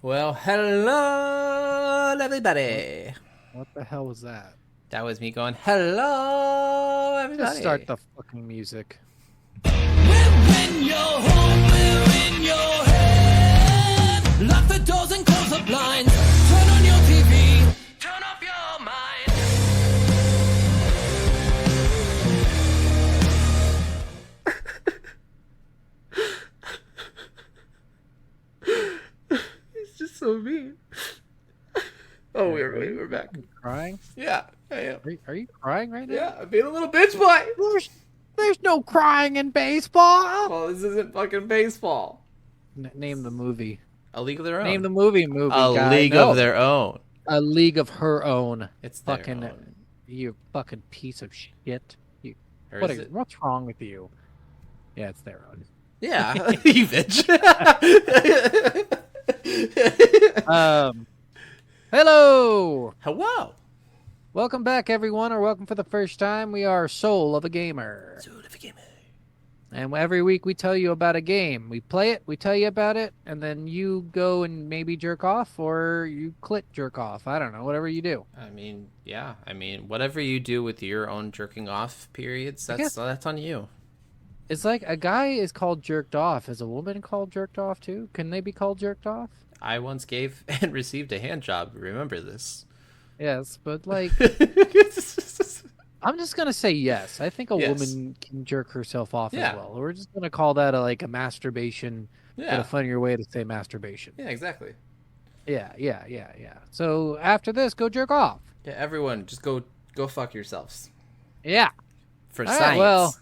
Well, hello, What everybody. what the hell was that? That was me going, hello, Just start everybody. the fucking music. We're in your home, we're in your head. Lock the doors and close the blinds. Turn on your TV, turn off your mind. It's just so mean. Oh, Are you we're back. fucking crying? Yeah, I am. Are you crying right now? Yeah, I'm being a little bitch boy. There's there's no crying in baseball. Well, this isn't fucking baseball. Name the movie. A League of Their Name Own. the movie A guy. League of No, Their Own. A League of Her Own. It's their Fucking own. you fucking piece of shit. You Or is it? what's wrong with you? Yeah, it's their own. Yeah, you bitch. Um, hello. Hello. Welcome back, everyone, or welcome for the first time. We are Soul of a Gamer. And every week we tell you about a game. We play it, we tell you about it, and then you go and maybe jerk off or you click jerk off. I don't know, whatever you do. I mean, yeah. I mean, whatever you do with your own jerking off periods, I guess that's on you. it's like a guy is called jerked off. Is a woman called jerked off too? Can they be called jerked off? I once gave and received a hand job. Remember this? Yes, but like, I'm just gonna say yes. I think a Yes. woman can jerk herself off as Yeah. well. We're just gonna call that like a masturbation, but a Yeah. funnier way to say masturbation. Yeah. Exactly. Yeah. So after this, go jerk off. Yeah. Everyone, just go fuck yourselves Yeah. for All right. science. Well,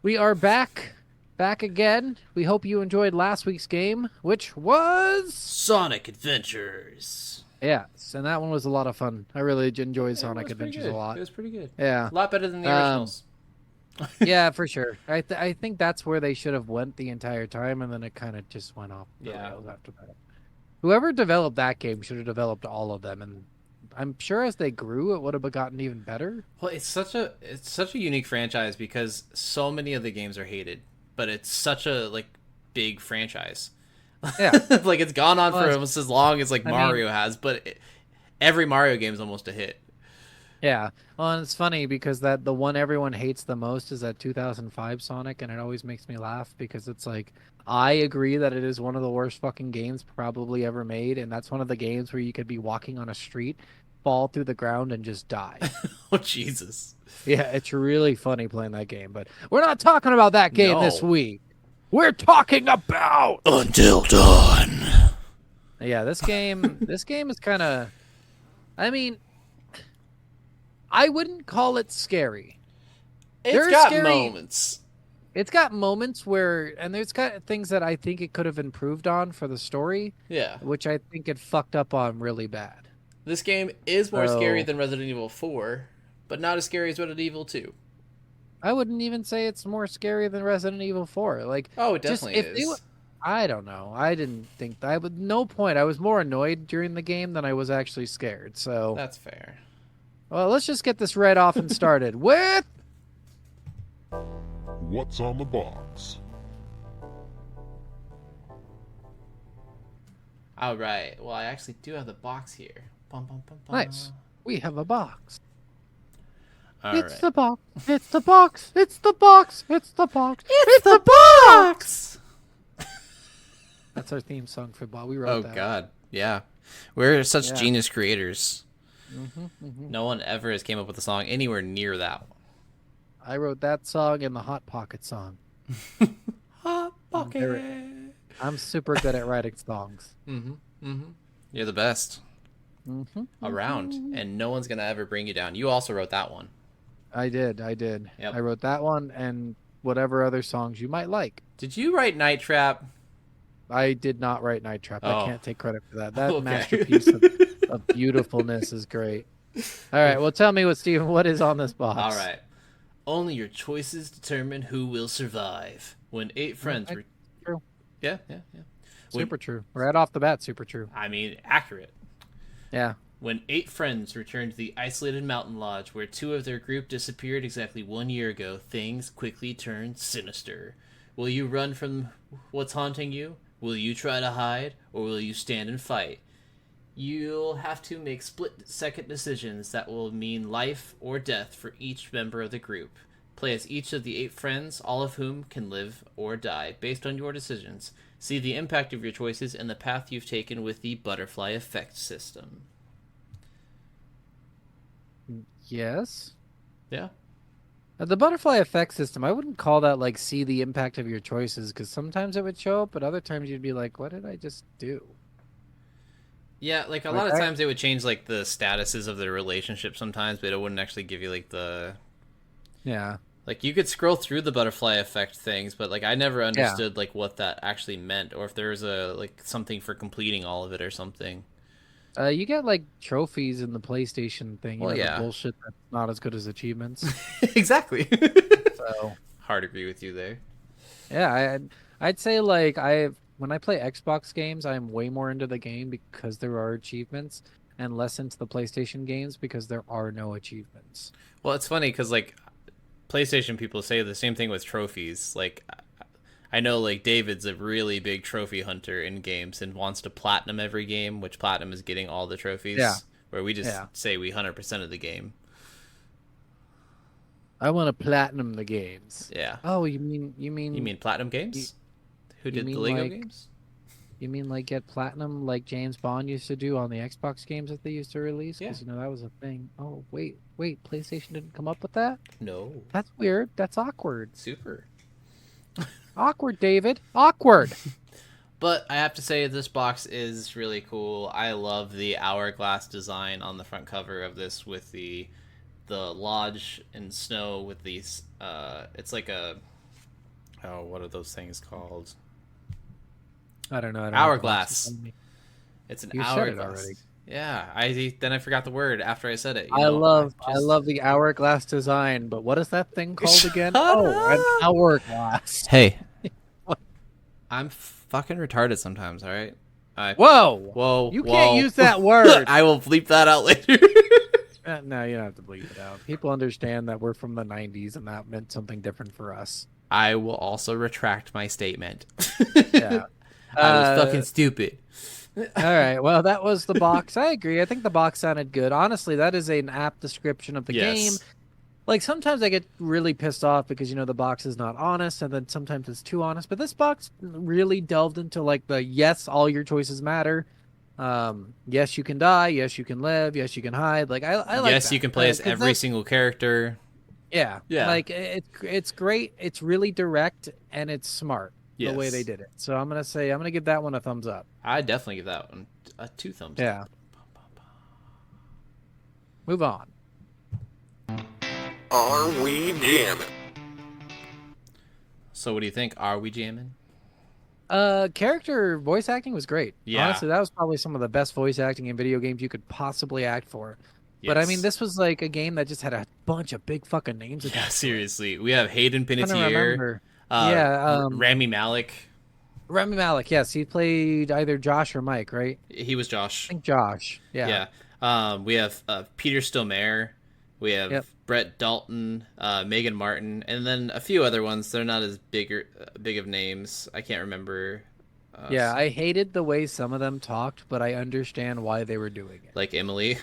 we are back again. We hope you enjoyed last week's game, which was Sonic Adventures. yes, and that one was a lot of fun. I really enjoyed It Sonic was pretty Adventures good. a lot. It was pretty good. Yeah. A lot better than the Um, originals. yeah, for sure. I think that's where they should have went the entire time, and then it kind of just went off the Yeah. rails after that. Whoever developed that game should have developed all of them, and I'm sure as they grew, it would have gotten even better. Well, it's such a unique franchise because so many of the games are hated, but it's such a like big franchise. Yeah. Like it's gone on Well, for it's- almost as long as like I mean- Mario has, but every Mario game is almost a hit. Yeah. Well, and it's funny because that the one everyone hates the most is that 2005 Sonic, and it always makes me laugh because it's like I agree that it is one of the worst fucking games probably ever made, and that's one of the games where you could be walking on a street, fall through the ground, and just die. Oh Jesus! Yeah, it's really funny playing that game, but we're not talking about that game this No. week. We're talking about Until Dawn. yeah, this game is kind of I mean, I wouldn't call it scary. It's They're got scary. moments. It's got moments where, and there's got things that I think it could have improved on for the story, Yeah, which I think it fucked up on really bad. this game is more So- scary than Resident Evil 4, but not as scary as Resident Evil 2. I wouldn't even say it's more scary than Resident Evil 4. Like, Oh, it just definitely if they is. would, I don't know. I didn't think that. I would no point. I was more annoyed during the game than I was actually scared. So, That's fair. well, let's just get this right off and started with What's on the box? All right. Well, I actually do have the box here. Bum, bum, bum, bum. nice. We have a box. All It's right. the box. It's the box. It's the box. It's the box. It's the box. That's our theme song for Bob. We wrote Oh that. God, yeah. We're such Yeah. genius creators. Mm-hmm. No one ever has came up with a song anywhere near that one. I wrote that song and the Hot Pocket song. Hot pocket. I'm super good at writing songs. Mm-hmm. Mm-hmm. You're the best Mm-hmm. around, and no one's gonna ever bring you down. You also wrote that one. I did. Yep. I wrote that one and whatever other songs you might like. Did you write Night Trap? I did not write Night Trap. Oh. I can't take credit for that. That Okay. masterpiece of beautifulness is great. All right. Well, tell me what is on this box. All right. Only your choices determine who will survive. When 8 friends Okay. True. Yeah. When- Super true. Right off the bat, super true. I mean, accurate. Yeah. When 8 friends return to the isolated mountain lodge where 2 of their group disappeared exactly 1 year ago, things quickly turn sinister. Will you run from what's haunting you? Will you try to hide, or will you stand and fight? You'll have to make split-second decisions that will mean life or death for each member of the group. Play as each of the 8 friends, all of whom can live or die based on your decisions. See the impact of your choices and the path you've taken with the butterfly effect system. Yes. Yeah. The butterfly effect system, I wouldn't call that like see the impact of your choices, because sometimes it would show up, but other times you'd be like, what did I just do? Yeah, like a Like, lot of times it would change like the statuses of the relationship sometimes, but it wouldn't actually give you like Yeah. like you could scroll through the butterfly effect things, but like I never understood like what that actually meant, or if there was a like something for completing all of it or something. You get like trophies in the PlayStation thing, Well, the yeah. bullshit that's not as good as achievements. Exactly. So Hard agree with you there. yeah, I'd say like when I play Xbox games, I'm way more into the game because there are achievements, and less into the PlayStation games because there are no achievements. Well, it's funny because like PlayStation people say the same thing with trophies. Like I know like David's a really big trophy hunter in games and wants to platinum every game, which platinum is getting all the trophies. Yeah. Where we just Yeah. say we 100% of the game. I want to platinum the games. Yeah. Oh, you mean You mean platinum games? Who you did the mean Lego like- games? You mean like get platinum like James Bond used to do on the Xbox games that they used to release? Yeah. Because that was a thing. Oh, wait, PlayStation didn't come up with that? No. That's weird. That's awkward. Super. Awkward, David. Awkward. But I have to say this box is really cool. I love the hourglass design on the front cover of this with the lodge in snow with these it's like a what are those things called? I don't know. I don't Hourglass. know. It's an You said it hourglass. already. Yeah, I forgot the word after I said it. I love the hourglass design, but what is that thing called again? Shut An up! hourglass. Hey. What? I'm fucking retarded sometimes, all right? Whoa. You can't use that word. I will bleep that out later. No, you don't have to bleep it out. People understand that we're from the 90s and that meant something different for us. I will also retract my statement. Yeah. I was fucking stupid. All right. Well, that was the box. I agree. I think the box sounded good. Honestly, that is an apt description of the game. Like sometimes I get really pissed off because the box is not honest, and then sometimes it's too honest. But this box really delved into like the yes, all your choices matter. Yes, you can die. Yes, you can live. Yes, you can hide. Like I like. Yes, that. you can play as 'Cause every single character. Yeah. Yeah. Like it's great. It's really direct and it's smart the way Yes. they did it. So I'm gonna give that one a thumbs up. I definitely give that one a 2 thumbs Yeah. up. Move on. Are we jamming? So what do you think? Are we jamming? Character voice acting was great. Yeah. Honestly, that was probably some of the best voice acting in video games you could possibly act for. But I mean, Yes. this was like a game that just had a bunch of big fucking names. Yeah, attached to it. seriously. We have Hayden I don't Panettiere. remember. Yeah, Rami Malek. Rami Malek. Yes, he played either Josh or Mike, right? He was Josh. I think Josh. Yeah. Yeah. We have Peter Stormare. We have Yep. Brett Dalton, Megan Martin, and then a few other ones. They're not as big of names. I can't remember. Yeah, I hated the way some of them talked, but I understand why they were doing it. like Emily.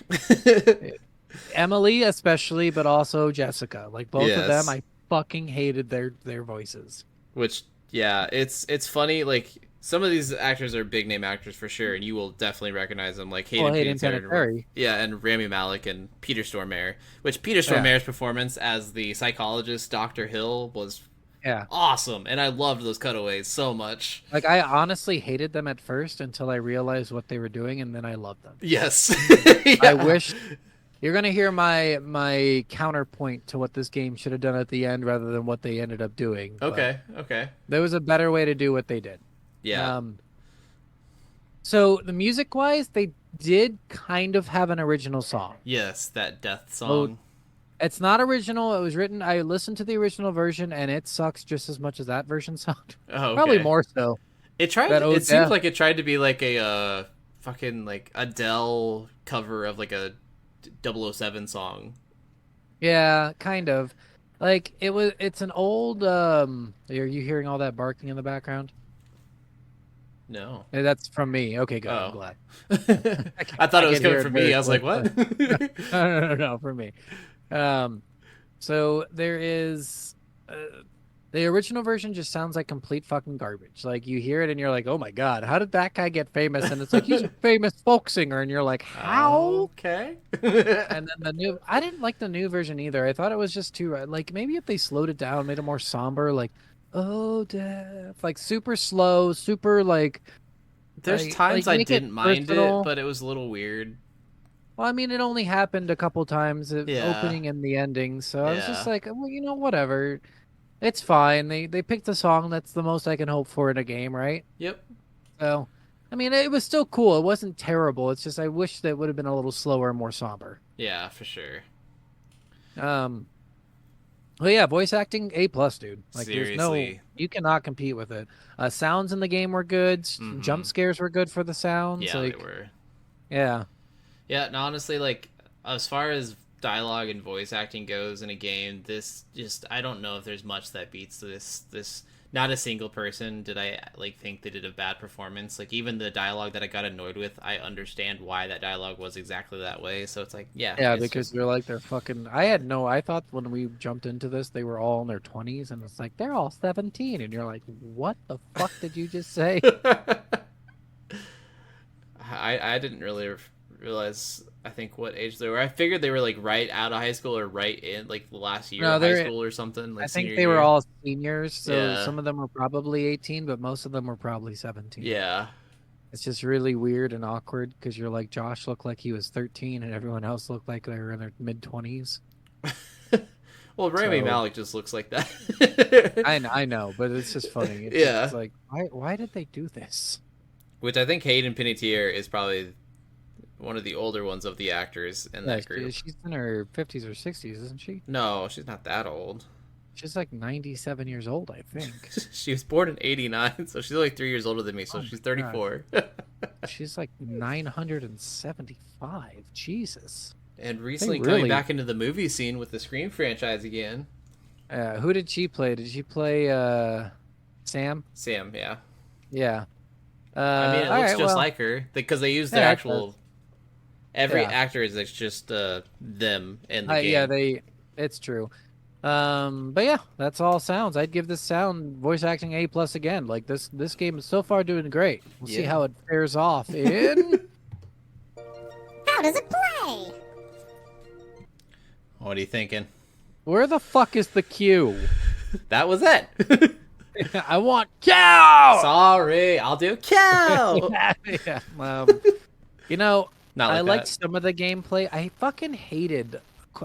Emily, especially, but also Jessica. Like both of Yes. them, I fucking hated their voices. Which, yeah, it's funny. Like some of these actors are big name actors for sure, and you will definitely recognize them. Like Hayden Panettiere. Yeah, and Rami Malek and Peter Stormare. Which Peter Stormare's performance as the psychologist Dr. Hill was Yeah. awesome, and I loved those cutaways so much. Like I honestly hated them at first until I realized what they were doing, and then I loved them. Yes, I Yeah. wish you're gonna hear my counterpoint to what this game should have done at the end rather than what they ended up doing. but Okay. there was a better way to do what they did. Yeah. So the music wise, they did kind of have an original song. Yes, that death song. It's not original. It was written. I listened to the original version, and it sucks just as much as that version sucked. Oh, okay. Probably more so. It tried. That It old seems death. like it tried to be like a fucking like Adele cover of like a 007 song. Yeah, kind of. Like it was. It's an old. Are you hearing all that barking in the background? No. That's from me. Okay, good. I'm Oh. glad. I thought it was can coming hear from very me. I was like, close. what? No, for me. Um, so there is the original version just sounds like complete fucking garbage. Like you hear it and you're like, oh my god, how did that guy get famous? And it's like he's a famous folk singer, and you're like, how? Okay. And then I didn't like the new version either. I thought it was just too like maybe if they slowed it down, made it more somber, like oh death, like super slow, super There's times I make it didn't mind it, personal. but it was a little weird. Well, I mean, it only happened a couple times, the Yeah. opening and the ending. So I was just Yeah. like, well, whatever. It's fine. They picked a song that's the most I can hope for in a game, right? Yep. So, I mean, it was still cool. It wasn't terrible. It's just I wish that would have been a little slower and more somber. Yeah, for sure. Um, well, yeah, voice acting A+, dude. Like, Seriously. you cannot compete with it. Sounds in the game were good. Jump Mhm. scares were good for the sounds. Yeah, they Like, were. yeah. Yeah, and honestly, like as far as dialogue and voice acting goes in a game, this just I don't know if there's much that beats this not a single person did I like think they did a bad performance. Like even the dialogue that I got annoyed with, I understand why that dialogue was exactly that way. So it's like, yeah, Yeah, it's because just they're like they're fucking. I thought when we jumped into this, they were all in their 20s, and it's like they're all 17, and you're like, what the fuck did you just say? I didn't really realize I think what age they were. I figured they were like right out of high school or right in like the last year No, of high they're. school or something, like I think senior they were year. all seniors, so Yeah. some of them were probably 18, but most of them were probably 17. Yeah. It's just really weird and awkward because you're like Josh looked like he was 13, and everyone else looked like they were in their mid 20s. Well, Rami So Malek just looks like that. I know, but it's just funny. It's Yeah. just like why did they do this? Which I think Hayden Panettiere is probably one of the older ones of the actors in Yeah, that group. she's in her 50s or 60s, isn't she? No, she's not that old. She's like 97 years old, I think. She was born in '89, so she's like 3 years older than me. So Oh she's my 34. She's like 975. Jesus. And recently really- coming back into the movie scene with the Scream franchise again. Who did she play? Did she play Sam? Sam, yeah. Yeah. I mean, it all looks right, just well, like her because they use their yeah, it actual. Every Yeah. actor is just them in the game. yeah, it's true. But yeah, that's all sounds. I'd give this sound voice acting A+ again. Like this game is so far doing great. We'll see Yeah. how it fares off in How does it play? What are you thinking? where the fuck is the queue? That was it. I want cow. Sorry, I'll do cow. Yeah. Not like I liked that. some of the gameplay. I fucking hated.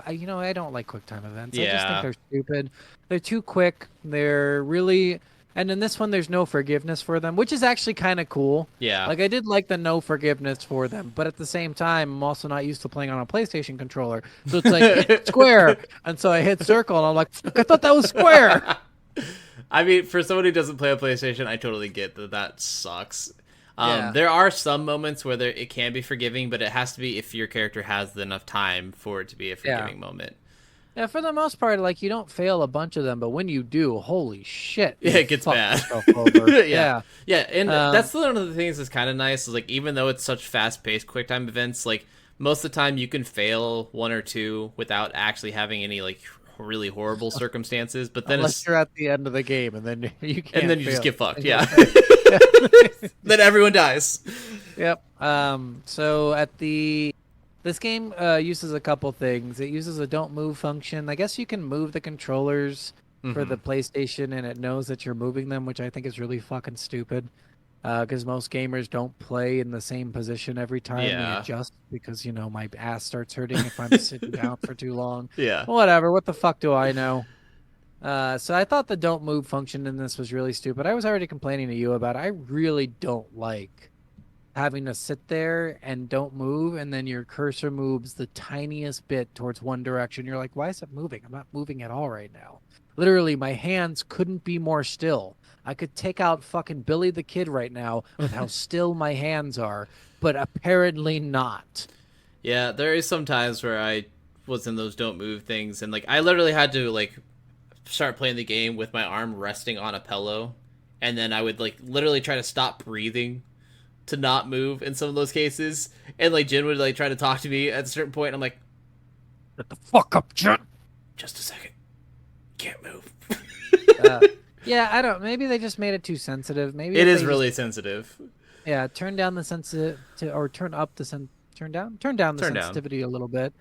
I don't like QuickTime events. I just Yeah. think they're stupid. They're too quick. They're really. And in this one, there's no forgiveness for them, which is actually kind of cool. Yeah. Like I did like the no forgiveness for them, but at the same time, I'm also not used to playing on a PlayStation controller. So it's like hit square, and so I hit circle, and I'm like, fuck, I thought that was square. I mean, for someone who doesn't play a PlayStation, I totally get that that sucks. Yeah. There are some moments where it can be forgiving, but it has to be if your character has enough time for it to be a forgiving moment. Yeah, for the most part, like you don't fail a bunch of them, but when you do, holy shit! Yeah, you it gets fuck bad. yourself over. Yeah. Yeah, and Um, that's one of the things that's kind of nice is like even though it's such fast-paced QuickTime events, like most of the time you can fail one or two without actually having any like really horrible circumstances. But then Unless you're at the end of the game, and then you can't. and then you just fail. get fucked. Yeah. Then everyone dies. Yep. So this game uses a couple things. It uses a don't move function. I guess you can move the controllers for the PlayStation, and it knows that you're moving them, which I think is really fucking stupid. Because most gamers don't play in the same position every time Yeah. they adjust. Because my ass starts hurting if I'm sitting down for too long. Yeah. Whatever. What the fuck do I know? So I thought the don't move function in this was really stupid. I was already complaining to you about it. I really don't like having to sit there and don't move, and then your cursor moves the tiniest bit towards one direction. You're like, why is it moving? I'm not moving at all right now. Literally, my hands couldn't be more still. I could take out fucking Billy the Kid right now with how still my hands are, but apparently not. Yeah, there is some times where I was in those don't move things, and like I literally had to like start playing the game with my arm resting on a pillow and then I would like literally try to stop breathing to not move in some of those cases, and like Jin would like try to talk to me at a certain point, and I'm like, Shut the fuck up, Jin. just a second, can't move. Yeah, I don't. Maybe they just made it too sensitive. Maybe It if is they really sensitive. yeah, turn down the or turn up the turn down the Turn down. sensitivity a little bit,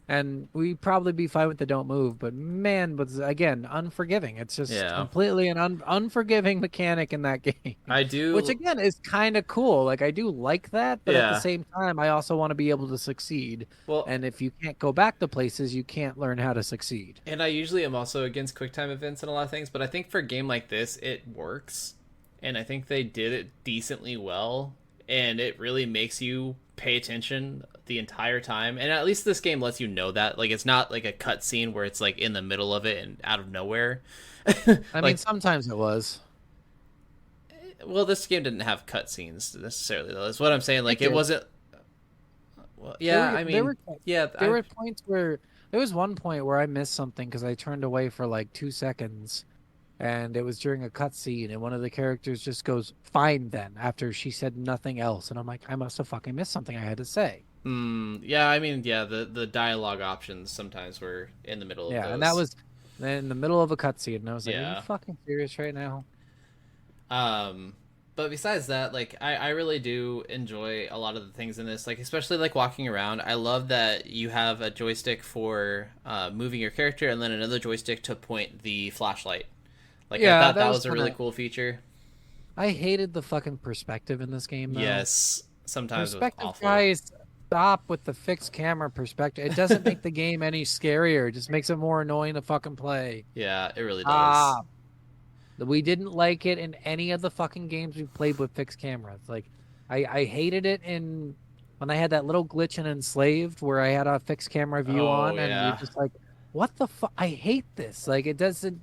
and we'd probably be fine with the don't move. But man, but again, unforgiving. It's just Yeah. completely an unforgiving mechanic in that game. I do, Which again is kind of cool. Like I do like that, but at Yeah. the same time, I also want to be able to succeed. well, And if you can't go back to places, you can't learn how to succeed. and I usually am also against QuickTime events and a lot of things, but I think for a game like this, it works, and I think they did it decently well, and it really makes you pay attention the entire time. And at least this game lets you know that, like, it's not like a cutscene where it's like in the middle of it and out of nowhere. I mean, sometimes it was. Well, this game didn't have cutscenes necessarily, though. That's what I'm saying. Like, it did. wasn't. Well, yeah, I mean, there were yeah, were points where there was one point where I missed something because I turned away for like 2 seconds, and it was during a cutscene, and one of the characters just goes, "Fine then," after she said nothing else, and I'm like, I must have fucking missed something I had to say. yeah. I mean, yeah, the dialogue options sometimes were in the middle of Yeah, those. and that was in the middle of a cutscene, and I was like, "Are Yeah. you fucking serious right now?" But besides that, like, I really do enjoy a lot of the things in this, like, especially like walking around. I love that you have a joystick for moving your character, and then another joystick to point the flashlight. Like, Yeah, I thought that that was was a really kinda- cool feature. I hated the fucking perspective in this game. Though. Yes, sometimes it was Perspective awful. guys, stop with the fixed camera perspective. It doesn't make the game any scarier. It just makes it more annoying to fucking play. Yeah, it really does. Ah, we didn't like it in any of the fucking games we played with fixed cameras. Like, I hated it when I had that little glitch in Enslaved where I had a fixed camera view Oh, on, and yeah. you're just like, what the fuck? I hate this. Like, it doesn't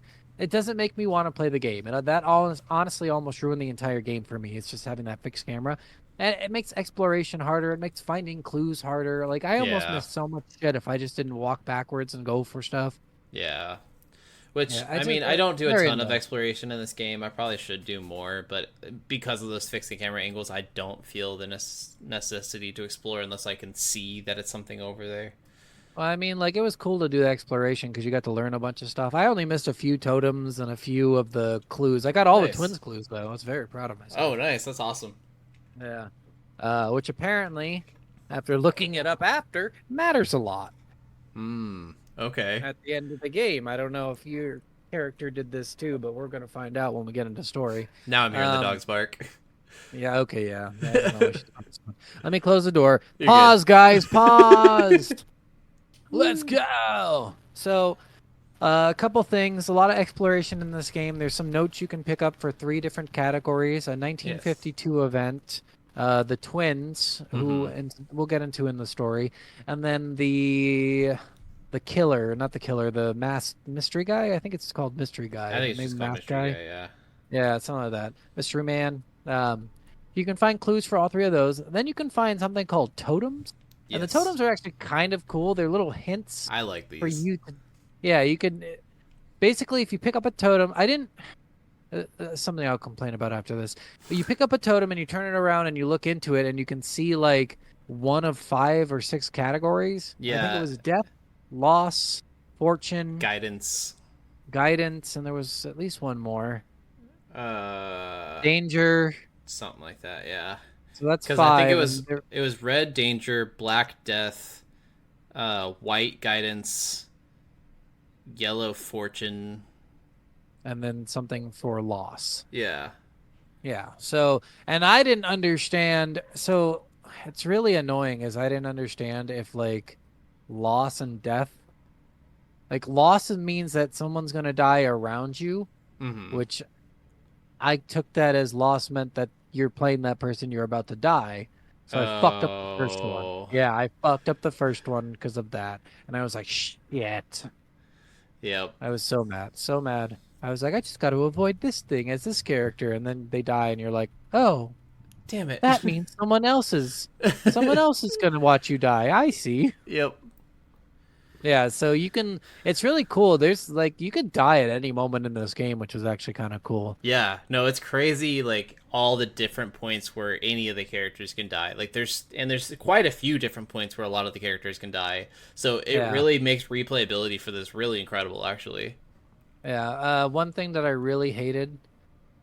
make me want to play the game, and that honestly almost ruined the entire game for me. It's just having that fixed camera, and it makes exploration harder. It makes finding clues harder. Like, I almost Yeah. missed so much shit if I just didn't walk backwards and go for stuff. Yeah. Which, Yeah, I mean, I don't do a very ton of annoying. exploration in this game. I probably should do more, but because of those fixed camera angles, I don't feel the necessity to explore unless I can see that it's something over there. Well, I mean, like, it was cool to do the exploration because you got to learn a bunch of stuff. I only missed a few totems and a few of the clues. I got all Nice. the twins clues, though. I was very proud of myself. Oh, nice. That's awesome. Yeah. Which apparently, after looking it up after, matters a lot Okay. at the end of the game. I don't know if your character did this too, but we're going to find out when we get into story. Now I'm hearing the Um, dogs bark. Yeah, okay, yeah. I don't know, I should- Let me close the door. You're Pause, guys, pause. Let's go. So, a couple things. A lot of exploration in this game. There's some notes you can pick up for 3 different categories. A 1952 event, the twins, who and we'll get into in the story, and then the killer, not the killer, the masked mystery guy. I think it's called mystery guy. I think it's Maybe just called masked Mystery Guy, yeah. Yeah, something like that. Mystery Man. You can find clues for all 3 of those. Then you can find something called totems. And the Yes. totems are actually kind of cool. They're little hints I like these. for you to... Yeah, you can... Basically, if you pick up a totem... I didn't... something I'll complain about after this. But you pick up a totem and you turn it around and you look into it and you can see, like, 1 of 5 or 6 categories. I think Yeah. it was death, loss, fortune, Guidance. guidance, and there was at least one more. Uh, Danger... something like that, yeah. So that's 5. Because I think and it was red danger, black death, white guidance, yellow fortune. and then something for loss. Yeah. Yeah. So, and I didn't understand. So it's really annoying as I didn't understand if like loss and death, like loss means that someone's going to die around you, Mm-hmm. which I took that as loss meant that you're playing that person, you're about to die. So I fucked up the first one. Oh. Yeah, I fucked up the first one because of that. And I was like, shit. Yep. I was so mad. So mad. I was like, I just got to avoid this thing as this character. And then they die and you're like, oh, Damn it. that means someone else is going to watch you die. I see. Yep. Yeah, so you can. It's really cool. There's like you could die at any moment in this game, which is actually kind of cool. Yeah, no, it's crazy. Like all the different points where any of the characters can die. Like there's quite a few different points where a lot of the characters can die. So it Yeah. really makes replayability for this really incredible, actually. Yeah. One thing that I really hated,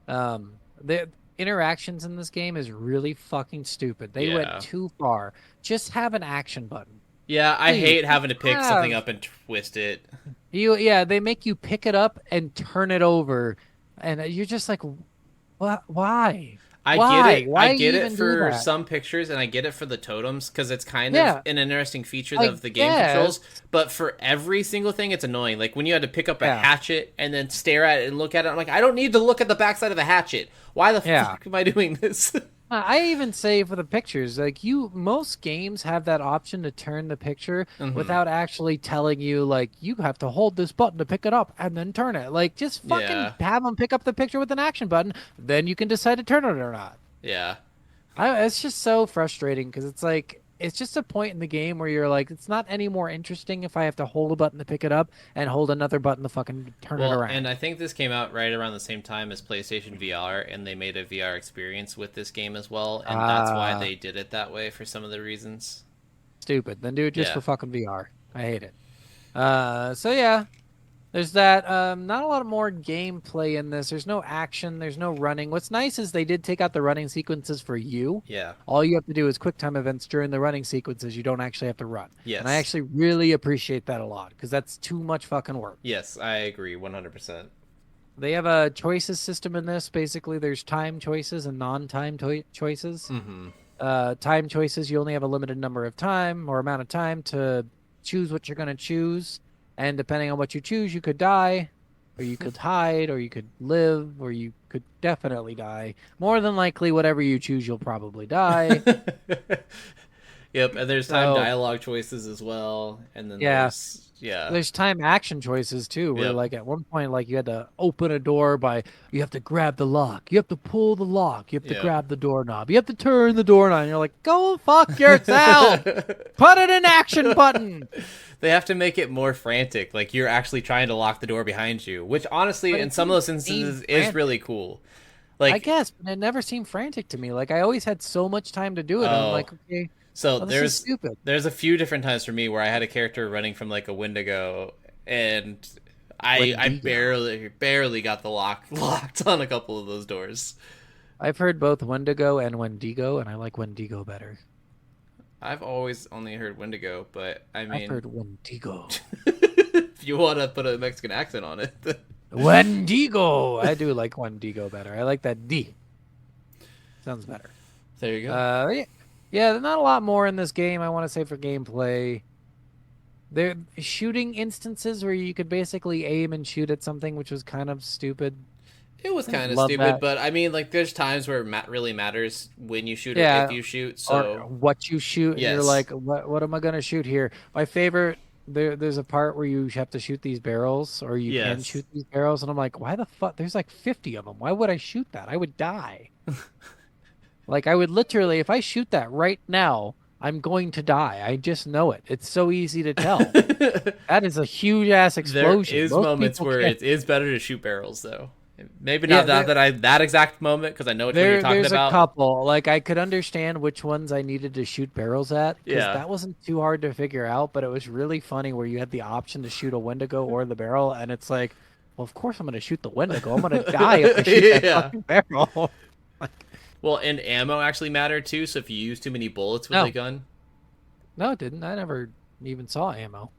the interactions in this game is really fucking stupid. They went Yeah. too far. Just have an action button. Yeah, I Please, hate having to pick something have up and twist it. yeah, they make you pick it up and turn it over, and you're just like, what? Why? I get Why? it. I Why get it even do for that? some pictures, and I get it for the totems because it's kind of Yeah, an interesting feature I of the game guess. controls. But for every single thing, it's annoying. Like when you had to pick up a Yeah. hatchet and then stare at it and look at it. I'm like, I don't need to look at the backside of the hatchet. Why the Yeah. fuck am I doing this? I even say for the pictures, like most games have that option to turn the picture without actually telling you, like, you have to hold this button to pick it up and then turn it. Like, just fucking Yeah. have them pick up the picture with an action button, then you can decide to turn it or not. Yeah. It's just so frustrating because it's like, it's just a point in the game where you're like, it's not any more interesting if I have to hold a button to pick it up and hold another button to fucking turn it Well, around. and I think this came out right around the same time as PlayStation VR, and they made a VR experience with this game as well, and that's why they did it that way for some of the reasons. Stupid. Then do it just Yeah. for fucking VR. I hate it. So yeah. There's that. Not a lot more gameplay in this. There's no action. There's no running. What's nice is they did take out the running sequences for you. Yeah. All you have to do is quick time events during the running sequences. You don't actually have to run. Yes. And I actually really appreciate that a lot because that's too much fucking work. Yes, I agree 100%. They have a choices system in this. Basically, there's time choices and non-time choices. Time choices, you only have a limited number of time or amount of time to choose what you're going to choose. And depending on what you choose, you could die, or you could hide, or you could live, or you could definitely die. More than likely, whatever you choose, you'll probably die. Yep, and there's time So- dialogue choices as well, and then Yeah. there's There's time action choices too, where Yep. like at one point, like you had to open a door by, you have to grab the lock, you have to pull the lock, you have to Yep. grab the doorknob, you have to turn the doorknob, and you're like, go fuck yourself! Put it in action button! they have to make it more frantic, like you're actually trying to lock the door behind you, which honestly, But in it some of those didn't seem instances, is frantic. really cool. I Like, guess, but it never seemed frantic to me. Like I always had so much time to do it. I'm Oh. like, okay, so well, this is stupid. there's a few different times for me where I had a character running from like a Wendigo, and I Wendigo. barely got the lock locked on a couple of those doors. I've heard both Wendigo and Wendigo, and I like Wendigo better. I've always only heard Wendigo, but I I've mean, heard Wendigo. if you want to put a Mexican accent on it, Wendigo. I do like Wendigo better. I like that D. Sounds better. there you go. Yeah, there's not a lot more in this game. I want to say for gameplay. There shooting instances where you could basically aim and shoot at something, which was kind of stupid. It was kind of love stupid, that. but I mean, like, there's times where it really matters when you shoot Yeah, or if you shoot. Or So what you shoot, and you're Yes. like, what am I gonna shoot here? My favorite. There's a part where you have to shoot these barrels, or you can Yes. shoot these barrels, and I'm like, why the fuck? There's like 50 of them. Why would I shoot that? I would die. Like I would literally, if I shoot that right now, I'm going to die. I just know it. It's so easy to tell. That is a huge ass there explosion. is Most moments people where can't- it is better to shoot barrels, though. Maybe Yeah, not that exact moment because I know which one you're talking there's about. a couple. Like I could understand which ones I needed to shoot barrels at because Yeah. that wasn't too hard to figure out. But it was really funny where you had the option to shoot a Wendigo or the barrel, and it's like, well, of course I'm going to shoot the Wendigo. I'm going to die if I shoot that Yeah. fucking barrel. Well, and ammo actually mattered too. So if you use too many bullets with No. the gun, No, it didn't. I never even saw ammo.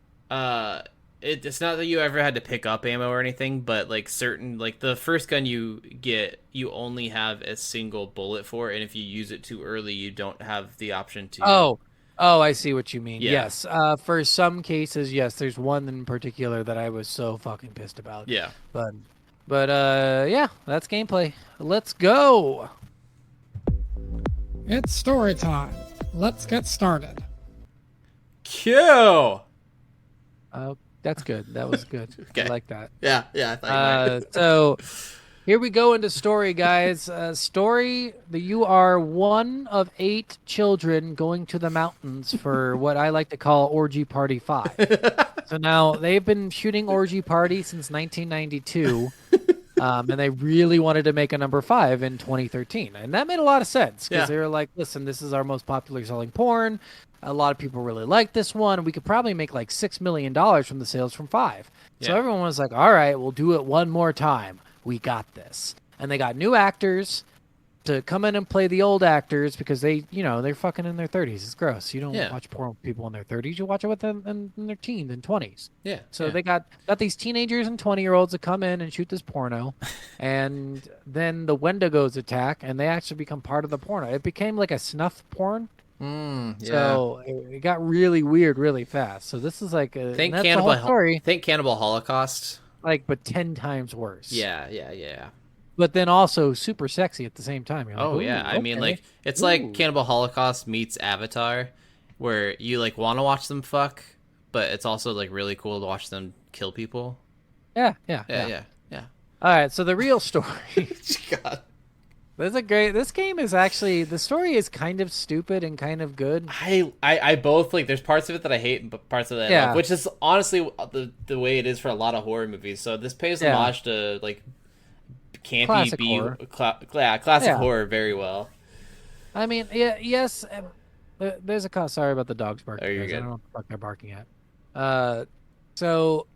it's not that you ever had to pick up ammo or anything, but like certain, like the first gun you get, you only have a single bullet for, and if you use it too early, you don't have the option to. Oh, I see what you mean. Yeah. Yes. For some cases, yes. There's one in particular that I was so fucking pissed about. Yeah. But yeah, that's gameplay. Let's go. It's story time. Let's get started. Q. That's good. That was good. Okay. I like that. Yeah, I thought you might. So here we go into story, guys. Story, you are one of 8 children going to the mountains for what I like to call Orgy Party 5. So now they've been shooting Orgy Party since 1992. And they really wanted to make a number 5 in 2013. And that made a lot of sense because Yeah. they were like, listen, this is our most popular selling porn. A lot of people really like this one. We could probably make like $6 million from the sales from 5. So Yeah. everyone was like, all right, we'll do it one more time. We got this. And they got new actors to come in and play the old actors because they're fucking in their 30s. It's gross. You don't Yeah. watch porn with people in their 30s. You watch it with them in their teens and 20s. Yeah. So yeah. they got these teenagers and 20-year-olds to come in and shoot this porno, and then the Wendigos attack, and they actually become part of the porno. It became like a snuff porn. Yeah. So it got really weird really fast. So this is like Think that's the whole story, Cannibal Holocaust. but 10 times worse. Yeah. But then also super sexy at the same time. You're like, Oh yeah, I mean okay. like it's Ooh. like Cannibal Holocaust meets Avatar, where you like want to watch them fuck, but it's also like really cool to watch them kill people. Yeah. Yeah. All right, so the real story. God. This game is actually, the story is kind of stupid and kind of good. I both like. There's parts of it that I hate, but parts of it I love, which is honestly the way it is for a lot of horror movies. So this pays homage to like campy Classic horror. Classic horror very well. I mean, yes. There's a sorry about the dogs barking. Oh, you're guys. good. I don't know what the fuck they're barking at. So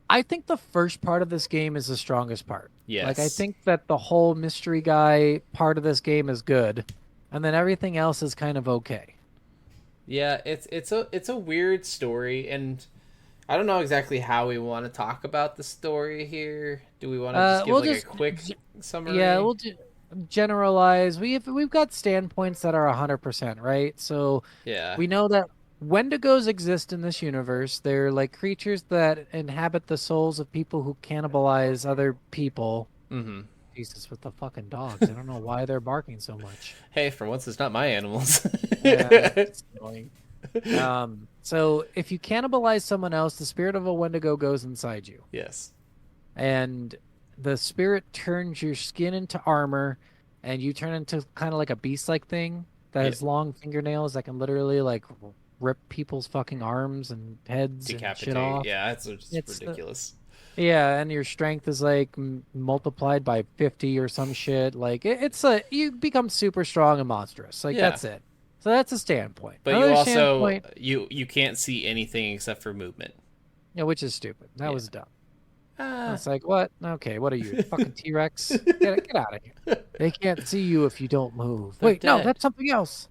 I think the first part of this game is the strongest part. Yes. Like I think that the whole mystery guy part of this game is good, and then everything else is kind of okay. Yeah, it's a weird story, and I don't know exactly how we want to talk about the story here. Do we want to just give a quick summary? Yeah, we'll generalize. We've got standpoints that are 100%, right? So yeah, we know that Wendigos exist in this universe. They're like creatures that inhabit the souls of people who cannibalize other people. Mm-hmm. Jesus, with the fucking dogs. I don't know why they're barking so much. Hey, for once, it's not my animals. Yeah, it's annoying. So if you cannibalize someone else, the spirit of a Wendigo goes inside you. Yes. And the spirit turns your skin into armor, and you turn into kind of like a beast-like thing that has long fingernails that can literally like rip people's fucking arms and heads and shit off. Yeah, it's ridiculous. Yeah, and your strength is like multiplied by 50 or some shit. Like you become super strong and monstrous. Like that's it. So that's a standpoint. But Another you also standpoint, you can't see anything except for movement. yeah, which is stupid. That was dumb. It's like, what? Okay, what are you, fucking T-Rex? Get out of here. They can't see you if you don't move. They're Wait, no, dead. that's something else.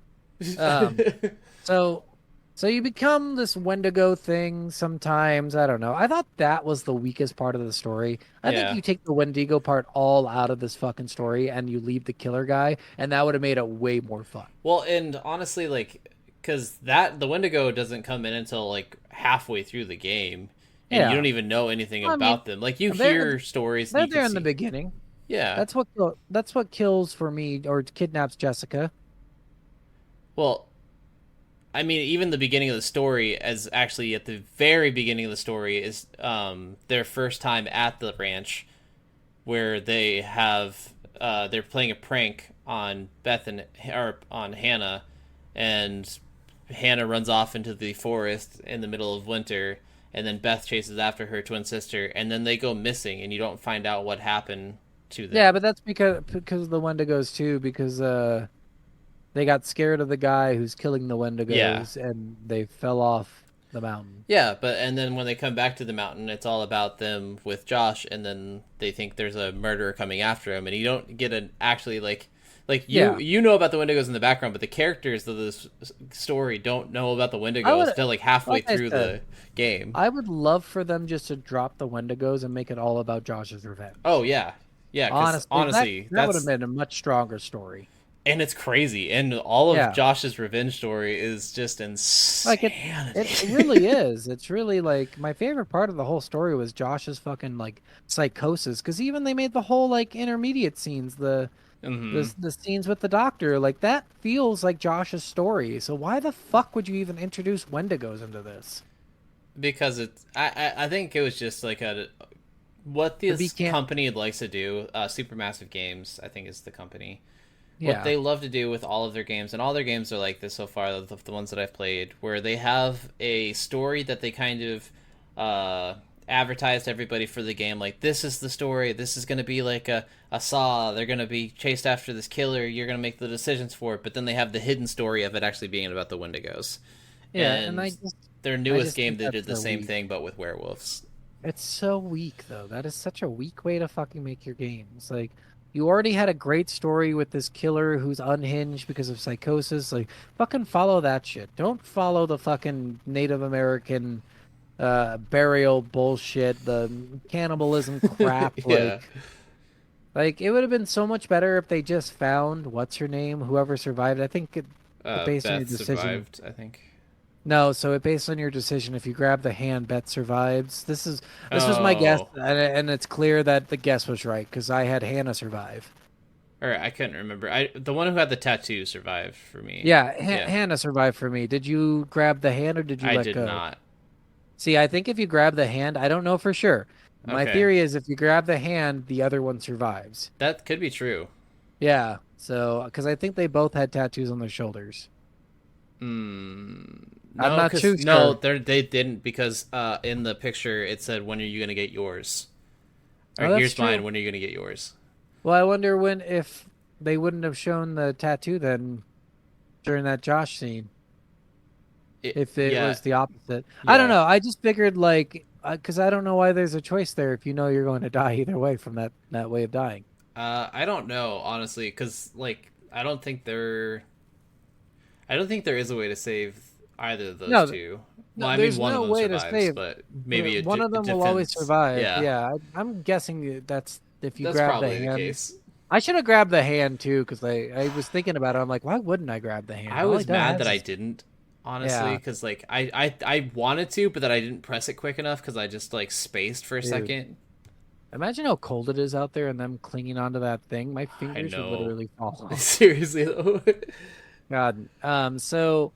So you become this Wendigo thing sometimes. I don't know. I thought that was the weakest part of the story. I think you take the Wendigo part all out of this fucking story and you leave the killer guy, and that would have made it way more fun. Well, and honestly, like, because the Wendigo doesn't come in until like halfway through the game, and you don't even know anything about them. Like, you hear stories. They're there in the beginning. Yeah, that's what kills for me or kidnaps Jessica. Well, I mean, even the beginning of the story, as actually at the very beginning of the story, is their first time at the ranch, where they have they're playing a prank on on Hannah, and Hannah runs off into the forest in the middle of winter, and then Beth chases after her twin sister, and then they go missing, and you don't find out what happened to them. Yeah, but that's because of the Wendigos too, because they got scared of the guy who's killing the Wendigos, and they fell off the mountain. Yeah, and then when they come back to the mountain, it's all about them with Josh, and then they think there's a murderer coming after him, and you don't get you know about the Wendigos in the background, but the characters of this story don't know about the Wendigos until like halfway through the game. I would love for them just to drop the Wendigos and make it all about Josh's revenge. Oh yeah, honestly, that would have been a much stronger story. And it's crazy, and all of Josh's revenge story is just insanity. Like it really is. It's really like my favorite part of the whole story was Josh's fucking like psychosis, because even they made the whole like intermediate scenes, the scenes with the doctor, like that feels like Josh's story. So why the fuck would you even introduce Wendigos into this? Because I think it was just like what this company likes to do. Supermassive Games, I think, is the company. what Yeah. they love to do with all of their games, and all their games are like this so far, the ones that I've played, where they have a story that they kind of advertise to everybody for the game. Like, this is the story. This is going to be like a Saw. They're going to be chased after this killer. You're going to make the decisions for it. But then they have the hidden story of it actually being about the Wendigos. Yeah, and their I newest just game, think they did that's the so same weak. thing, but with werewolves. It's so weak, though. That is such a weak way to fucking make your games. Like, you already had a great story with this killer who's unhinged because of psychosis. Like, fucking follow that shit. Don't follow the fucking Native American burial bullshit, the cannibalism crap. Yeah. Like it would have been so much better if they just found what's her name, whoever survived. I think it based on your Beth decision. survived, I think. No, so it based on your decision. If you grab the hand, Beth survives. This was my guess, Oh. and it's clear that the guess was right because I had Hannah survive. Or I couldn't remember. The one who had the tattoo survived for me. Yeah, Hannah survived for me. Did you grab the hand or did you I let did go? not. See, I think if you grab the hand, I don't know for sure. My Okay. theory is if you grab the hand, the other one survives. That could be true. Yeah, so because I think they both had tattoos on their shoulders. No, I'm not 'cause- too No, sure. they didn't, because in the picture it said, "When are you gonna get yours?" Or Oh, that's here's mine. true. When are you gonna get yours? Well, I wonder if they wouldn't have shown the tattoo then during that Josh scene. If it Yeah, was the opposite. I don't yeah. know. I just figured like because I don't know why there's a choice there if you know you're going to die either way from that way of dying. I don't know, honestly, because like I don't think there is a way to save either of those No, two. No, Well, I there's mean, one no of them way to survives, save. but maybe One of them will always defends. survive. Yeah, Yeah, I'm guessing that's if you that's grab the probably the hand. case. I should have grabbed the hand too because I was thinking about it. I'm like, why wouldn't I grab the hand? I All was he mad does that I is- didn't, honestly, Yeah. because like I wanted to, but that I didn't press it quick enough because I just like spaced for a Dude. second. Imagine how cold it is out there and them clinging onto that thing. My fingers would know. literally fall off. Seriously though. God. So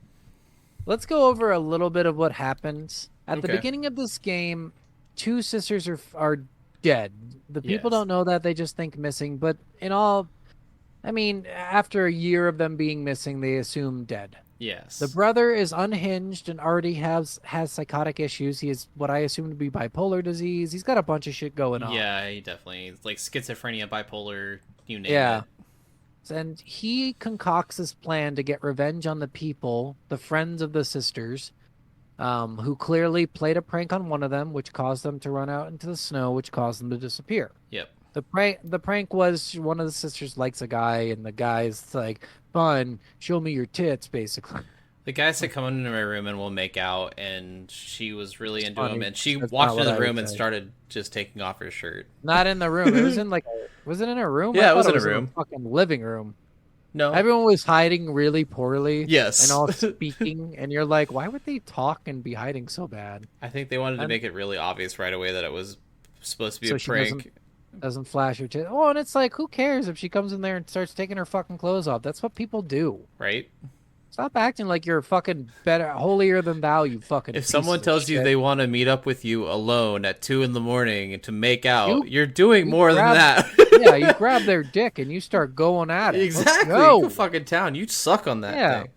let's go over a little bit of what happens at the Okay. beginning of this game. Two sisters are dead. The people Yes. don't know that; they just think missing. But in all, I mean, after a year of them being missing, they assume dead. Yes. The brother is unhinged and already has psychotic issues. He has what I assume to be bipolar disease. He's got a bunch of shit going on. Yeah, he definitely like schizophrenia, bipolar, you name Yeah. it. And he concocts this plan to get revenge on the people, the friends of the sisters, who clearly played a prank on one of them, which caused them to run out into the snow, which caused them to disappear. Yep. The prank was one of the sisters likes a guy, and the guy's like, "Fun, show me your tits," basically. The guy said, "Come into my room and we'll make out," and she was really into him, funny. and she That's walked not into what the I room would and say. started just taking off her shirt. Not in the room. It was in was it in a room? Yeah, I it was thought in a room. fucking living room. No. Everyone was hiding really poorly. Yes. And all speaking, and you're like, why would they talk and be hiding so bad? I think they wanted to I'm- make it really obvious right away that it was supposed to be So a she prank. Doesn't flash her tits. Oh, and it's like, who cares if she comes in there and starts taking her fucking clothes off? That's what people do. Right? Stop acting like you're fucking better, holier than thou. You fucking. If piece someone of tells you shit. they want to meet up with you alone at 2 a.m. to make out, You- you're doing you more than grab- that. yeah, you grab their dick and you start going at it. Let's Exactly. go. You fucking town. You suck on that Yeah. thing.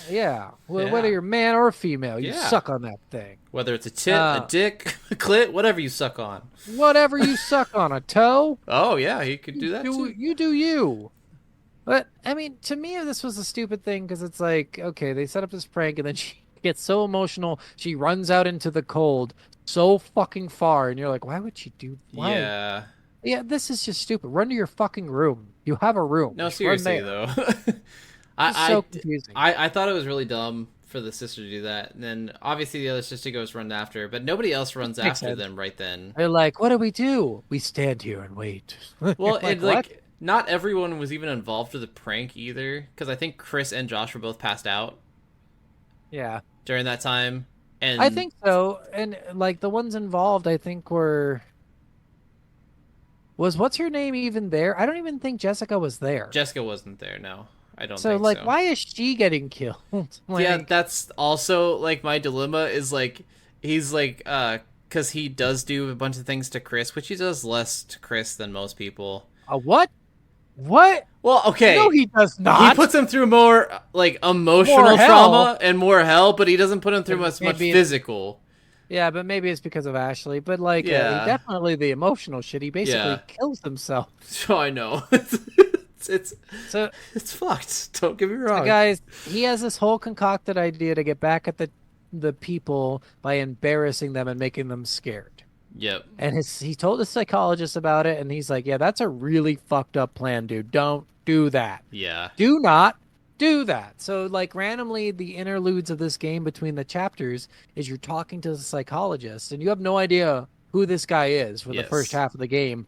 Yeah. Well, Yeah. whether you're man or female, you Yeah. suck on that thing. Whether it's a tit, a dick, a clit, whatever you suck on. Whatever you suck on, a toe. Oh yeah, you could do that too. You do you. But I mean, to me, this was a stupid thing because it's like, okay, they set up this prank and then she gets so emotional, she runs out into the cold so fucking far, and you're like, why would she do? Why? Yeah. Yeah, this is just stupid. Run to your fucking room. You have a room. No, Just run seriously there. though. It's so confusing. I thought it was really dumb for the sister to do that. And then obviously the other sister goes run after her, but nobody else runs Makes after sense. them right then. They're like, what do we do? We stand here and wait. Well, You're and what? like not everyone was even involved with the prank either, because I think Chris and Josh were both passed out Yeah. during that time. And I think so. And like the ones involved, I think was what's her name even there? I don't even think Jessica was there. Jessica wasn't there. No, I don't. So think like, so. why is she getting killed? Yeah, Like, that's also like my dilemma is like he's like because he does do a bunch of things to Chris, which he does less to Chris than most people. a what? What? Well, okay. No, he does not. He puts him through more like emotional More hell. trauma and more hell, but he doesn't put him through as much Maybe physical. Yeah, but maybe it's because of Ashley. But like, he Yeah. definitely the emotional shit. He basically Yeah. kills himself. So I know. it's So, it's fucked. Don't get me so wrong. guys, he has this whole concocted idea to get back at the people by embarrassing them and making them scared. Yep. And he told the psychologist about it, and he's like, "Yeah, that's a really fucked up plan, dude. Don't do that. Yeah. Do not do that." So, like, randomly, the interludes of this game between the chapters is you're talking to the psychologist, and you have no idea who this guy is for the first Yes. half of the game.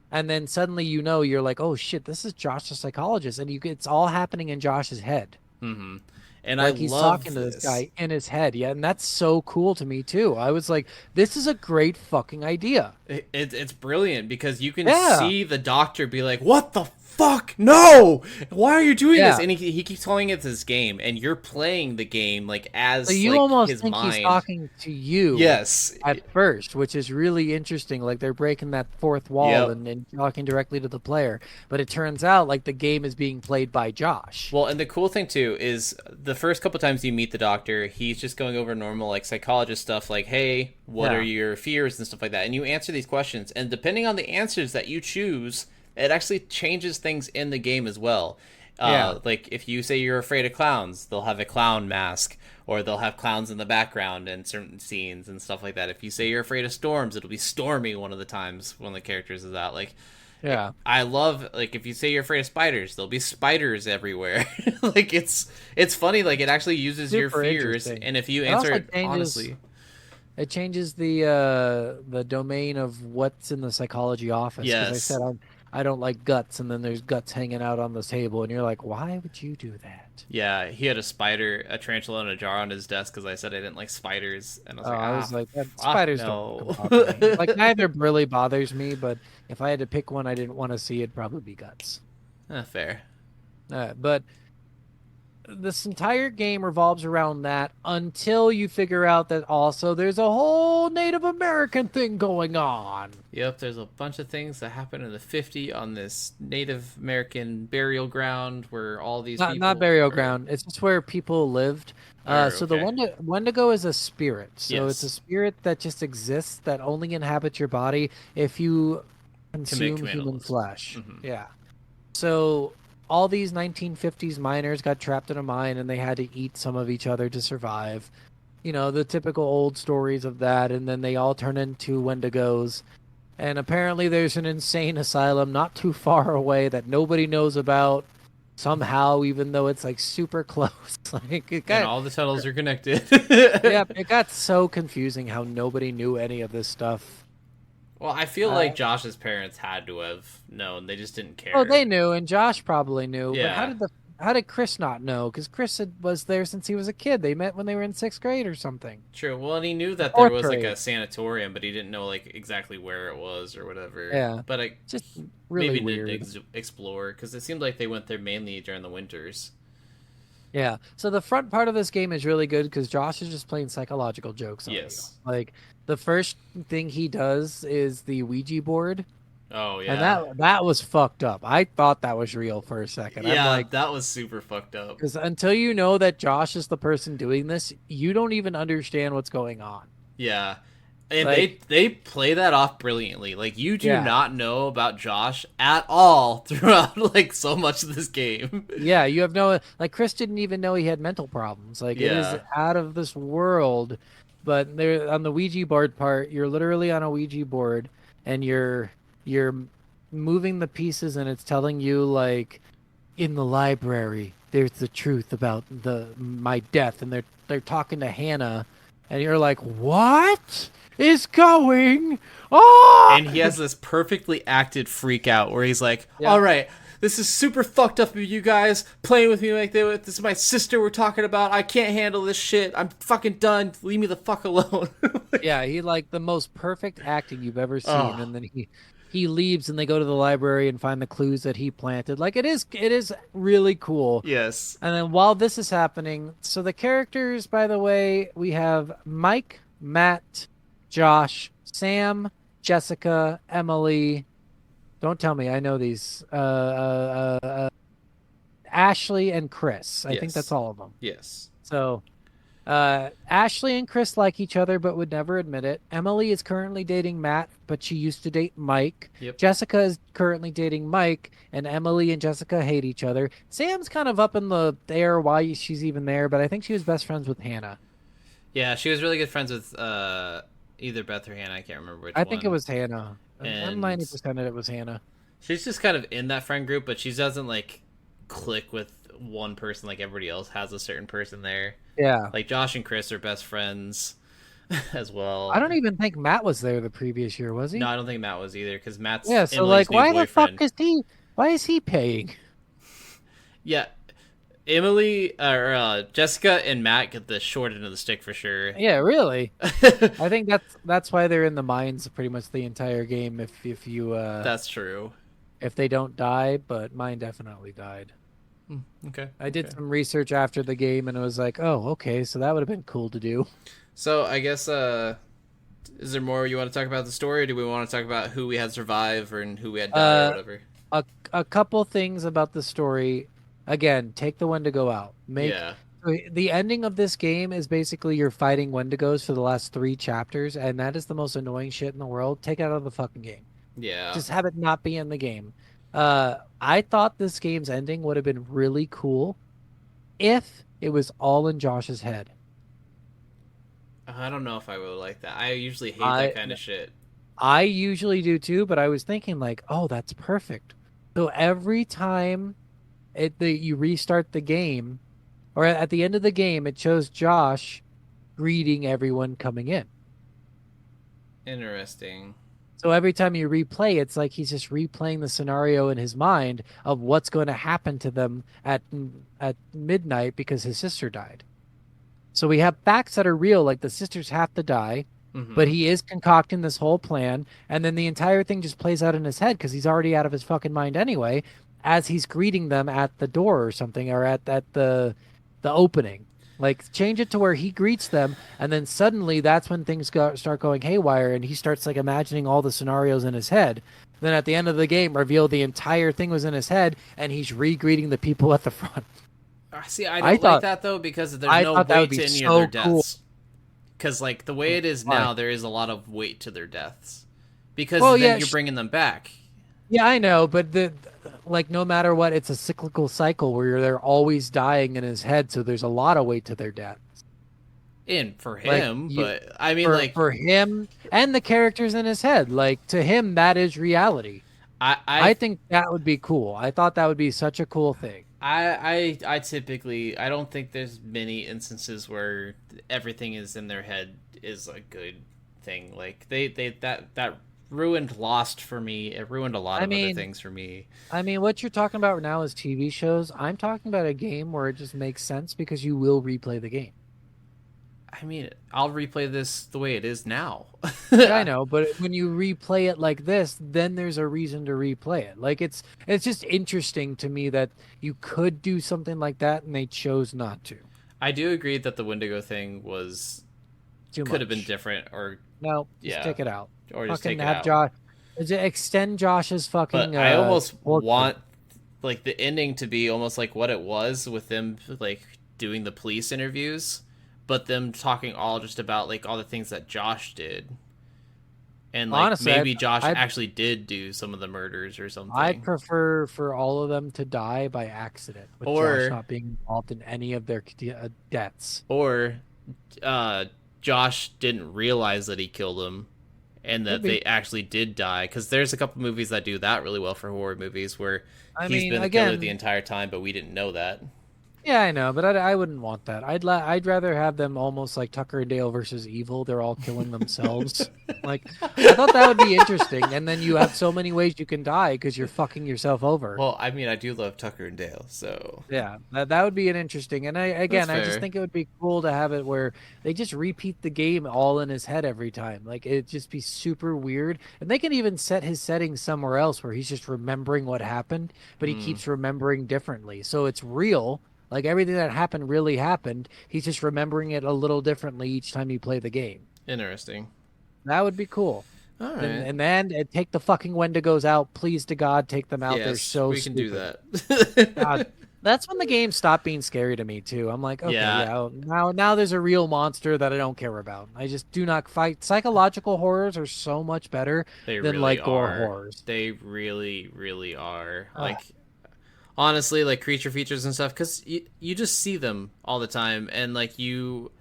And then suddenly, you're like, "Oh shit, this is Josh the psychologist," and it's all happening in Josh's head. Mm-hmm. And Like I he's love talking to this guy in his head, yeah, and that's so cool to me too. I was like, "This is a great fucking idea." It's brilliant because you can Yeah. see the doctor be like, "What the fuck? No! Why are you doing this?" Yeah. And he keeps calling it this game, and you're playing the game like as So you like almost his think mind. he's talking to you. Yes. At first, which is really interesting. Like they're breaking that fourth wall Yep. and talking directly to the player. But it turns out like the game is being played by Josh. Well, and the cool thing too is the first couple times you meet the doctor, he's just going over normal like psychologist stuff like, "Hey, what Yeah. are your fears?" and stuff like that. And you answer these questions, and depending on the answers that you choose, it actually changes things in the game as well. Yeah. Like if you say you're afraid of clowns, they'll have a clown mask, or they'll have clowns in the background in certain scenes and stuff like that. If you say you're afraid of storms, it'll be stormy one of the times one of the characters is out. Like, Yeah. I love like if you say you're afraid of spiders, there'll be spiders everywhere. Like it's funny. Like it actually uses your Super fears, interesting. and if you It answer also it changes- honestly, It changes the domain of what's in the psychology office. 'Cause I Yes. said I don't like guts, and then there's guts hanging out on the table, and you're like, why would you do that? yeah, he had a tarantula, and a jar on his desk because I said I didn't like spiders, and I was like, I was like, fuck spiders no." don't fucking bother me. Like neither really bothers me, but if I had to pick one I didn't want to see, it'd probably be guts. Fair. But this entire game revolves around that until you figure out that also there's a whole Native American thing going on. Yep, there's a bunch of things that happen in the 50 on this Native American burial ground where all these people... Not burial ground. It's just where people lived. So the Wendigo is a spirit. So it's a Yes. spirit that just exists that only inhabits your body if you consume human cannibalism. flesh. Mhm. Yeah. So all these 1950s miners got trapped in a mine and they had to eat some of each other to survive. You know, the typical old stories of that, and then they all turn into Wendigos. And apparently there's an insane asylum not too far away that nobody knows about somehow, even though it's like super close. Like it And got, all the tunnels are connected. yeah, it got so confusing how nobody knew any of this stuff. Well, I feel like Josh's parents had to have known. They just didn't care. Oh, they knew, and Josh probably knew. But Yeah. how did Chris not know? Because Chris was there since he was a kid. They met when they were in 6th grade or something. True. Well, and he knew that there Fourth was like grade. a sanatorium, but he didn't know like exactly where it was or whatever. Yeah. But I Just really maybe weird. didn't explore because it seemed like they went there mainly during the winters. Yeah. So the front part of this game is really good because Josh is just playing psychological jokes on Yes. you. Like the first thing he does is the Ouija board, Oh yeah. and that was fucked up. I thought that was real for a second. yeah, I'm like, that was super fucked up. because until you know that Josh is the person doing this, you don't even understand what's going on. Yeah. And Like- they play that off brilliantly. Like you do Yeah. not know about Josh at all throughout like so much of this game. Yeah, you have no like Chris didn't even know he had mental problems. Like it Yeah. is out of this world. But there on the Ouija board part, you're literally on a Ouija board and you're moving the pieces and it's telling you like in the library there's the truth about my death, and they're talking to Hannah and you're like, "What is going on?" And he has this perfectly acted freak out where he's like, Yeah. "All right, this is super fucked up of you guys playing with me like this. This is my sister we're talking about. I can't handle this shit. I'm fucking done. Leave me the fuck alone." Yeah, he like the most perfect acting you've ever seen, Oh. and then he leaves and they go to the library and find the clues that he planted. Like it is really cool. Yes. And then while this is happening, so the characters, by the way, we have Mike, Matt, Josh, Sam, Jessica, Emily, Don't tell me. I know these. Ashley and Chris. I think that's Yes. all of them. Yes. So, Ashley and Chris like each other, but would never admit it. Emily is currently dating Matt, but she used to date Mike. Yep. Jessica is currently dating Mike, and Emily and Jessica hate each other. Sam's kind of up in the air why she's even there, but I think she was best friends with Hannah. Yeah, she was really good friends with either Beth or Hannah. I can't remember which I one. think it was Hannah. I'm And 90% it was Hannah. she's just kind of in that friend group, but she doesn't like click with one person like everybody else has a certain person there. Yeah. Like Josh and Chris are best friends as well. I don't even think Matt was there the previous year, was he? No, I don't think Matt was either because Matt's Yeah, so Emily's like new why the boyfriend. fuck is he why is he paying? Yeah, Emily or Jessica and Matt get the short end of the stick for sure. Yeah, really. I think that's why they're in the mines pretty much the entire game if you That's true. if they don't die, but mine definitely died. Okay. I did okay. some research after the game and it was like, "Oh, okay, so that would have been cool to do." So I guess is there more you want to talk about the story, or do we want to talk about who we had survive or and who we had die or whatever? A couple things about the story. Again, take the Wendigo out. Yeah. The ending of this game is basically you're fighting Wendigos for the last 3 chapters, and that is the most annoying shit in the world. Take it out of the fucking game. Yeah. Just have it not be in the game. I thought this game's ending would have been really cool if it was all in Josh's head. I don't know if I would like that. I usually hate I- that kind of shit. I usually do too, but I was thinking like, oh, that's perfect. So every time you restart the game, or at the end of the game, it shows Josh greeting everyone coming in. Interesting. So every time you replay, it's like he's just replaying the scenario in his mind of what's going to happen to them at midnight because his sister died. So we have facts that are real, like the sisters have to die, Mhm. but he is concocting this whole plan, and then the entire thing just plays out in his head because he's already out of his fucking mind anyway, as he's greeting them at the door or something, or at the opening. Like change it to where he greets them, and then suddenly that's when things start going haywire, and he starts like imagining all the scenarios in his head. Then at the end of the game, reveal the entire thing was in his head, and he's re-greeting the people at the front. See, I I don't like thought- that though because there's I no thought that would weight be to any so of their cool. deaths. Because like the way it is Why? now, there is a lot of weight to their deaths. Because Well, then yeah, you're bringing them back. Yeah, I know, but like no matter what, it's a cyclical cycle where they're always dying in his head, so there's a lot of weight to their death. In for Like, him, you- but I mean, for, like for him and the characters in his head, like to him, that is reality. I think that would be cool. I thought that would be such a cool thing. I typically I don't think there's many instances where everything is in their head is a good thing. Like they that ruined Lost for me. It ruined a lot I of other mean- things for me. I mean, what you're talking about now is TV shows. I'm talking about a game where it just makes sense because you will replay the game. I mean, I'll replay this the way it is now. Yeah, I know, but when you replay it like this, then there's a reason to replay it. Like it's just interesting to me that you could do something like that and they chose not to. I do agree that the Wendigo thing was Too could have been much. different, or No, just Yeah. take it out. just Fucking take it have out. Josh. Extend Josh's fucking. But I almost work want like the ending to be almost like what it was with them like doing the police interviews, but them talking all just about like all the things that Josh did. And like Honestly, maybe Josh I'd- actually did do some of the murders or something. I'd prefer for all of them to die by accident, with Or- Josh not being involved in any of their deaths. Or Josh didn't realize that he killed him and that Could be. they actually did die, because there's a couple movies that do that really well for horror movies where I he's mean, been the killer again- the entire time but we didn't know that. Yeah, I know, but I wouldn't want that. I'd rather have them almost like Tucker and Dale versus Evil. They're all killing themselves. Like I thought that would be interesting, and then you have so many ways you can die because you're fucking yourself over. Well, I mean, I do love Tucker and Dale, so Yeah, that would be an interesting. And I That's just fair. think it would be cool to have it where they just repeat the game all in his head every time. Like it'd just be super weird. And they can even set his settings somewhere else where he's just remembering what happened, but he keeps remembering differently. So it's real. Like everything that happened really happened. He's just remembering it a little differently each time you play the game. interesting. That would be cool. All right. And then take the fucking Wendigos out. Please to God, take them out. They're Yes, so we can do stupid. that. God, that's when the game stopped being scary to me too. I'm like, okay, Yeah. yeah, now there's a real monster that I don't care about. I just do not fight. Psychological horrors are so much better They than really like gore are. horrors. They really, really are. Ugh. Like, honestly, like creature features and stuff, because you just see them all the time, and like you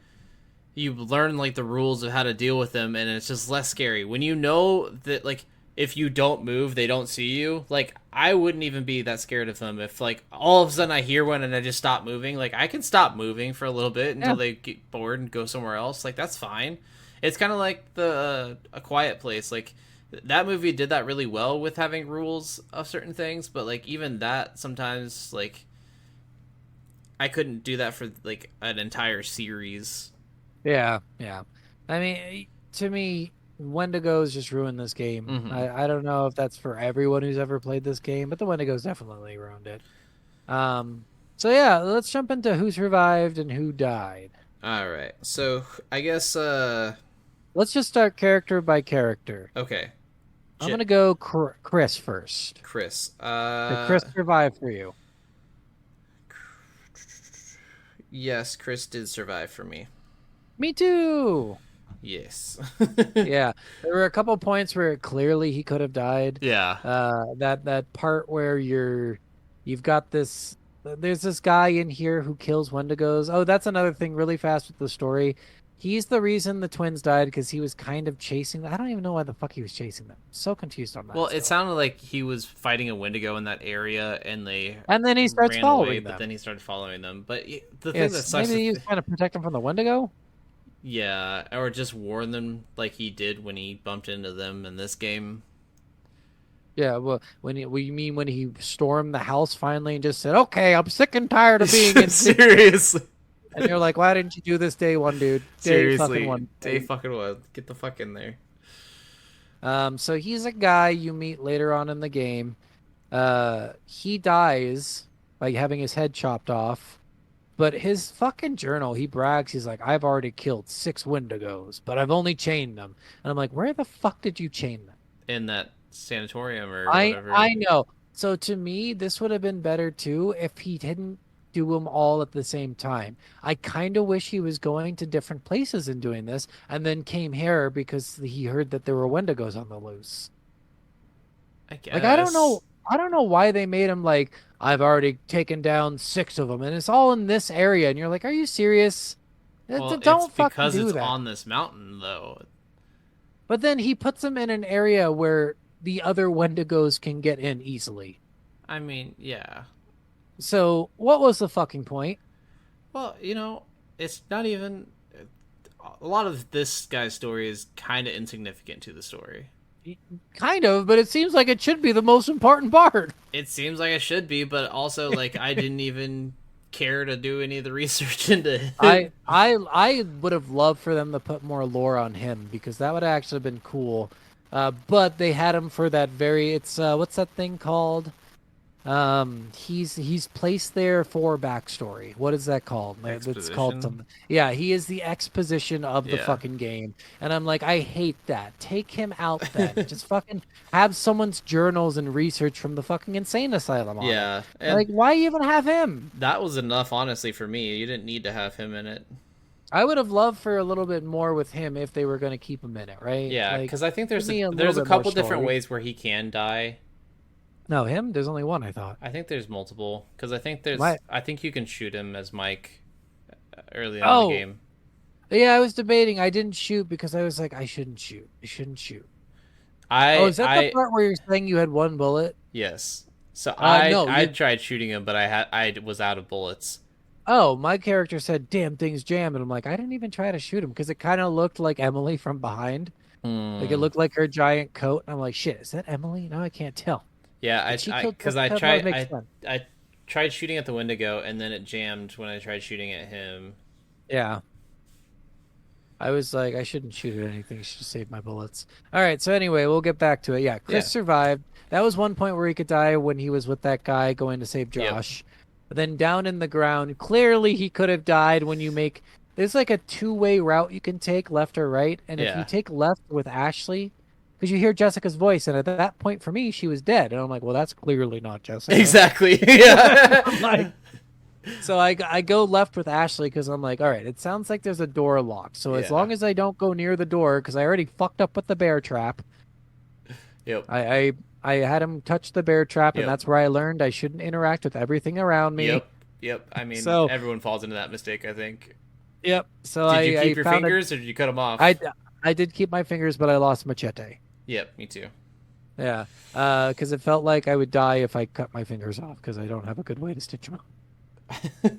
learn like the rules of how to deal with them, and it's just less scary when you know that like if you don't move they don't see you. Like I wouldn't even be that scared of them if like all of a sudden I hear one and I just stop moving. Like I can stop moving for a little bit until they get bored and go somewhere else. Like that's fine. It's kind of like the A Quiet Place. Like that movie did that really well with having rules of certain things, but like even that sometimes like I couldn't do that for like an entire series. Yeah. I mean, to me, Wendigos just ruined this game. Mhm. I don't know if that's for everyone who's ever played this game, but the Wendigos definitely ruined it. So yeah, let's jump into who survived and who died. All right. So I guess Let's just start character by character. okay. I'm gonna go Chris first. Chris. Did Chris survive for you? Yes, Chris did survive for me. Me too. Yes. Yeah, there were a couple points where clearly he could have died. Yeah. That part where you've got this. There's this guy in here who kills Wendigos. Oh, that's another thing really fast with the story. He's the reason the twins died because he was kind of chasing them. I don't even know why the fuck he was chasing them. So confused on that. Well, it still. sounded like he was fighting a Wendigo in that area, and they And then he starts ran following away. them. But then he started following them. But the thing that Yes, sucks, maybe he was trying to protect them from the Wendigo. yeah, or just warn them like he did when he bumped into them in this game. Yeah, well, you mean when he stormed the house finally and just said, "Okay, I'm sick and tired of being in." Seriously. And you're like, "Why didn't you do this day one, dude? Seriously, Day fucking one. Get the fuck in there. So he's a guy you meet later on in the game. He dies by having his head chopped off. But his fucking journal, he brags, he's like, I've already killed 6 Wendigos, but I've only chained them. And I'm like, where the fuck did you chain them? In that sanatorium or I whatever. I know. So to me, this would have been better too if he didn't do them all at the same time. I kind of wish he was going to different places and doing this, and then came here because he heard that there were Wendigos on the loose. I guess. Like I don't know why they made him like I've already taken down 6 of them, and it's all in this area, and you're like, are you serious? Well, Don't it's fucking because do it's that. on this mountain, though. But then he puts them in an area where the other Wendigos can get in easily. I mean, yeah. So what was the fucking point? Well, it's not even. A lot of this guy's story is kind of insignificant to the story. Kind of, but it seems like it should be the most important part. It seems like it should be, but also like I didn't even care to do any of the research into it. I would have loved for them to put more lore on him because that would have actually been cool. But they had him for that it's what's that thing called? He's placed there for backstory. What is that called? It's called Exposition? something. Yeah, he is the exposition of the Yeah. fucking game. And I'm like, I hate that. Take him out then. Just fucking have someone's journals and research from the fucking insane asylum on it. Yeah, and Like, why even have him? that was enough, honestly, for me. You didn't need to have him in it. I would have loved for a little bit more with him if they were going to keep him in it, right? Yeah, Like, because I think give me a there's little a bit more couple different story. ways where he can die. No, him? There's only one, I thought. I think there's multiple because I think I think you can shoot him as Mike early on in the game. Yeah, I was debating. I didn't shoot because I was like, I shouldn't shoot. I shouldn't shoot. Is that the part where you're saying you had 1 bullet? Yes. So No, I tried shooting him, but I was out of bullets. Oh, my character said, damn, thing's jammed. And I'm like, I didn't even try to shoot him because it kind of looked like Emily from behind. Like it looked like her giant coat. And I'm like, shit, is that Emily? No, I can't tell. Yeah, because I that tried makes sense. I tried shooting at the Wendigo and then it jammed when I tried shooting at him. Yeah. I was like, I shouldn't shoot at anything. I should save my bullets. All right, so anyway, we'll get back to it. Yeah, Chris survived. That was one point where he could die when he was with that guy going to save Josh. But then down in the ground, clearly he could have died when you make... There's like a 2-way route you can take, left or right. And if you take left with Ashley, because you hear Jessica's voice, and at that point for me, she was dead, and I'm like, well, that's clearly not Jessica. Exactly. Yeah. I'm like, so I go left with Ashley because I'm like, all right, it sounds like there's a door locked. So as Yeah. long as I don't go near the door, because I already fucked up with the bear trap. Yep. I had him touch the bear trap, Yep. and that's where I learned I shouldn't interact with everything around me. Yep. Yep. I mean, So- everyone falls into that mistake, I think. Yep. So Did you I keep your found fingers or did you cut them off? I did keep my fingers, but I lost Machete. Yep, me too. Yeah. Because it felt like I would die if I cut my fingers off because I don't have a good way to stitch them up.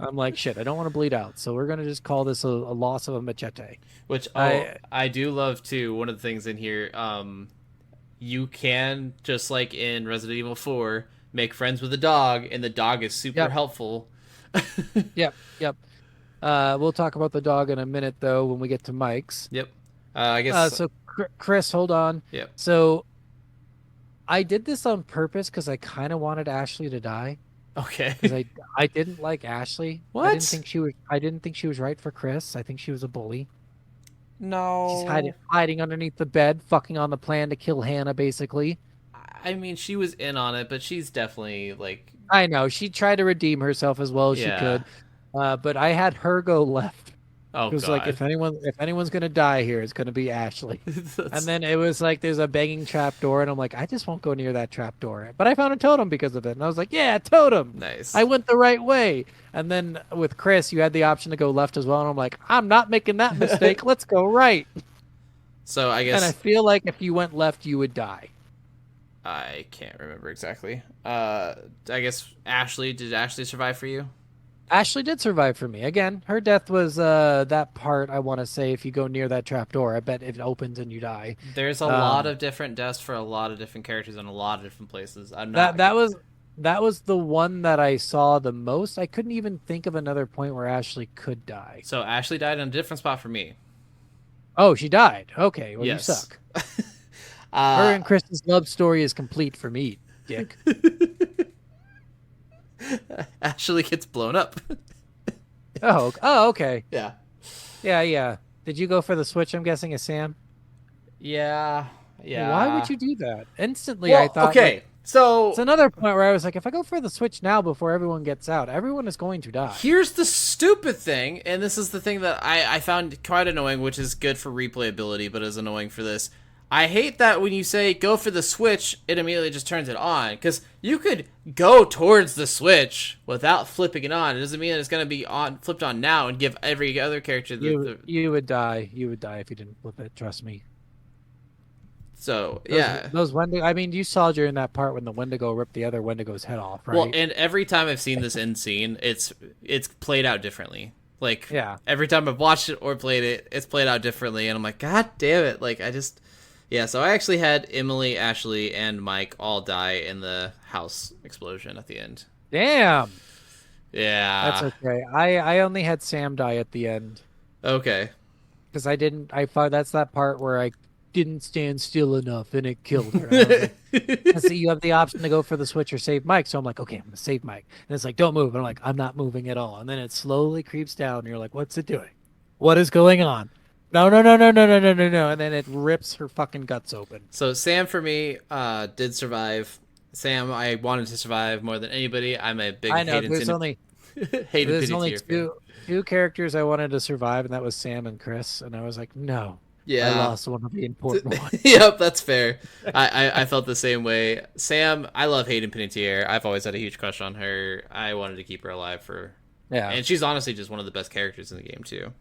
I'm like, shit, I don't want to bleed out, so we're gonna just call this a loss of a machete. Which I do love too. One of the things in here, you can, just like in Resident Evil 4, make friends with a dog, and the dog is super helpful. Yep. We'll talk about the dog in a minute though when we get to Mike's. Yep. I guess. So Chris, hold on. Yep. So I did this on purpose because I kind of wanted Ashley to die. Okay. Because I didn't like Ashley. What? I didn't think she was right for Chris. I think she was a bully. No. She's hiding underneath the bed, fucking on the plan to kill Hannah, basically. I mean, she was in on it, but she's definitely like. I know she tried to redeem herself as well as she could, but I had her go left. Oh, It was God. like if anyone's gonna die here, it's gonna be Ashley. And then it was like there's a banging trap door, and I'm like, I just won't go near that trap door. But I found a totem because of it, and I was like, yeah, totem. Nice. I went the right way. And then with Chris, you had the option to go left as well, and I'm like, I'm not making that mistake. Let's go right. So I guess And I feel like if you went left, you would die. I can't remember exactly. I guess Ashley. Did Ashley survive for you? Ashley did survive for me. Again, her death was that part, I want to say, if you go near that trap door, I bet it opens and you die. There's a lot of different deaths for a lot of different characters in a lot of different places. I'm not. That was the one that I saw the most. I couldn't even think of another point where Ashley could die. So Ashley died in a different spot for me. Oh, she died. Okay, well, Yes. you suck. Uh, Her and Kristen's love story is complete for me, Dick. Ashley gets blown up. Oh, okay. Yeah. Yeah. Did you go for the switch, I'm guessing, as Sam? Yeah. Why would you do that? Instantly, Well, I thought. okay. Like, So it's another point where I was like, if I go for the switch now before everyone gets out, everyone is going to die. here's the stupid thing, and this is the thing that I found quite annoying, which is good for replayability, but is annoying for this. I hate that when you say go for the switch, it immediately just turns it on. Because you could go towards the switch without flipping it on. It doesn't mean that it's going to be flipped on now and give every other character You would die. You would die if you didn't flip it. Trust me. So, Those Wendigo. I mean, you saw during that part when the Wendigo ripped the other Wendigo's head off, right? Well, and every time I've seen this end scene, it's played out differently. Like, every time I've watched it or played it, it's played out differently. And I'm like, God damn it. Like, yeah, so I actually had Emily, Ashley, and Mike all die in the house explosion at the end. Damn. Yeah. That's okay. I only had Sam die at the end. Okay. Because I thought that's that part where I didn't stand still enough and it killed her. And I was like, see, you have the option to go for the switch or save Mike. So I'm like, okay, I'm going to save Mike. And it's like, don't move. And I'm like, I'm not moving at all. And then it slowly creeps down. And you're like, what's it doing? What is going on? No. And then it rips her fucking guts open. So Sam, for me, did survive. Sam, I wanted to survive more than anybody. I'm a big There's only two characters I wanted to survive, and that was Sam and Chris. And I was like, no. Yeah. I lost one of the important ones. Yep, that's fair. I felt the same way. Sam, I love Hayden Panettiere. I've always had a huge crush on her. I wanted to keep her alive for... Yeah. And she's honestly just one of the best characters in the game, too.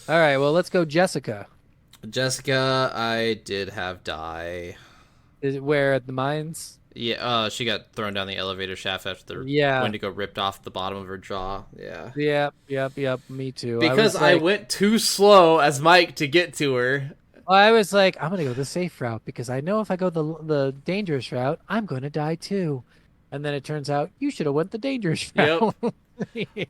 All right, well, let's go Jessica. Jessica, I did have die. Is it where at the mines? Yeah, she got thrown down the elevator shaft after the Wendigo ripped off the bottom of her jaw. Yeah. Yep. Me too. Because I went too slow as Mike to get to her. I was like, I'm gonna go the safe route because I know if I go the dangerous route, I'm gonna die too. And then it turns out you should have went the dangerous route. Yep. Yeah.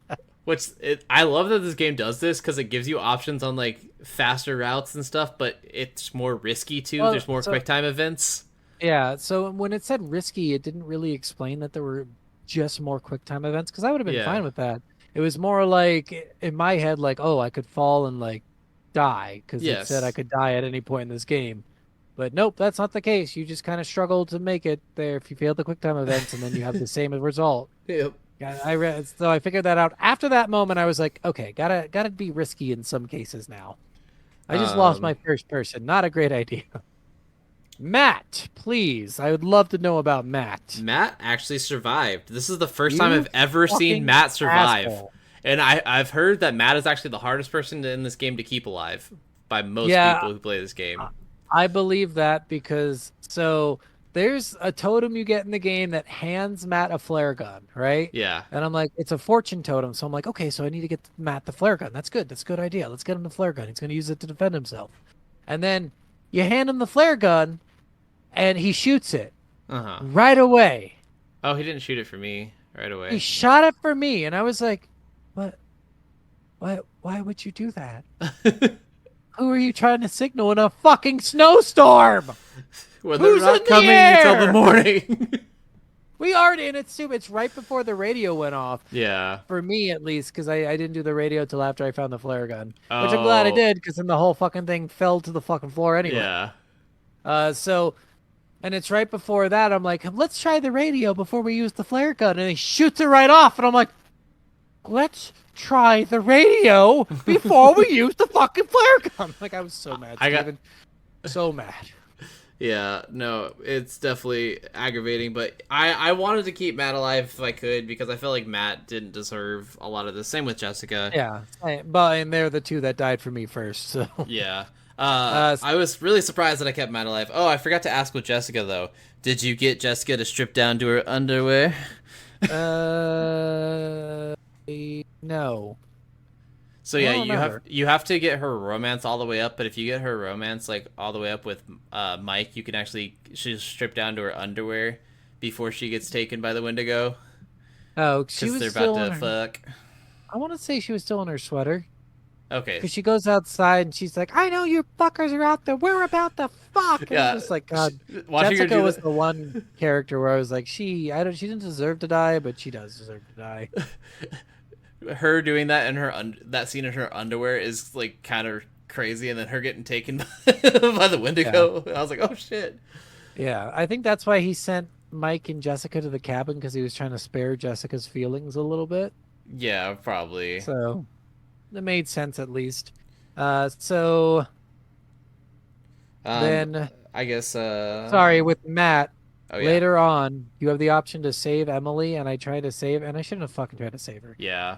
I love that this game does this because it gives you options on like faster routes and stuff, but it's more risky too. Well, There's more quick time events. Yeah, so when it said risky, it didn't really explain that there were just more quick time events because I would have been fine with that. It was more like in my head, like, oh, I could fall and like die because it said I could die at any point in this game. But nope, that's not the case. You just kind of struggle to make it there if you fail the quick time events, and then you have the same result. Yep. Yeah, so I figured that out. After that moment, I was like, okay, gotta be risky in some cases now. I just lost my first person. Not a great idea. Matt, please. I would love to know about Matt. Matt actually survived. This is the first You time I've ever seen fucking Matt survive. asshole. And I've heard that Matt is actually the hardest person in this game to keep alive by most Yeah. people who play this game. I believe that because there's a totem you get in the game that hands Matt a flare gun, right? Yeah. And I'm like, it's a fortune totem. So I'm like, okay, so I need to get Matt the flare gun. That's good. That's a good idea. Let's get him the flare gun. He's going to use it to defend himself. And then you hand him the flare gun and he shoots it Uh-huh. right away. Oh, he didn't shoot it for me right He away. shot it for me. And I was like, what? Why would you do that? Who are you trying to signal in a fucking snowstorm? Well, they're Who's not in the coming until the air? morning. We already, and it's stupid. It's right before the radio went off. Yeah. For me, at least, because I didn't do the radio till after I found the flare gun. Which I'm glad I Oh. did, because then the whole fucking thing fell to the fucking floor anyway. Yeah. And it's right before that. I'm like, let's try the radio before we use the flare gun. And he shoots it right off. And I'm like, let's try the radio before we use the fucking flare gun. Like, I was so mad, Steven. So mad. Yeah, no, it's definitely aggravating, but I wanted to keep Matt alive if I could because I felt like Matt didn't deserve a lot of this. Same with Jessica. Yeah. And they're the two that died for me first, so. Yeah. I was really surprised that I kept Matt alive. Oh, I forgot to ask with Jessica, though. Did you get Jessica to strip down to her underwear? No. So yeah, I don't remember. you have to get her romance all the way up, but if you get her romance like all the way up with Mike, you can actually she'll strip down to her underwear before she gets taken by the Wendigo. Oh, she Because was they're still about in to her, fuck. I want to say she was still in her sweater. Okay. Because she goes outside and she's like, I know you fuckers are out there. We're about to fuck. And Yeah, I'm just like, God. watching her Jessica do was that- the one character where I was like, she didn't deserve to die, but she does deserve to die. her doing that in her that scene in her underwear is like kind of crazy, and then her getting taken by the Wendigo. I was like, oh shit. Yeah, I think that's why he sent Mike and Jessica to the cabin because he was trying to spare Jessica's feelings a little bit. Yeah, probably. So it made sense at least. So then, I guess. sorry, with Matt, Oh, yeah. later on, you have the option to save Emily, and I tried to save, and I shouldn't have fucking tried to save her. Yeah.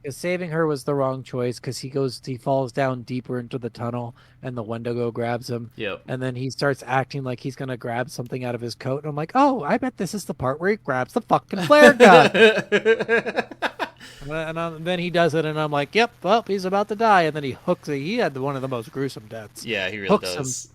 Because saving her was the wrong choice because he falls down deeper into the tunnel, and the Wendigo grabs him. Yep. And then he starts acting like he's gonna grab something out of his coat, and I'm like, oh, I bet this is the part where he grabs the fucking flare gun. And then he does it, and I'm like, yep, well, he's about to die. And then he hooks it. He had one of the most gruesome deaths. Yeah, he really Hooks does.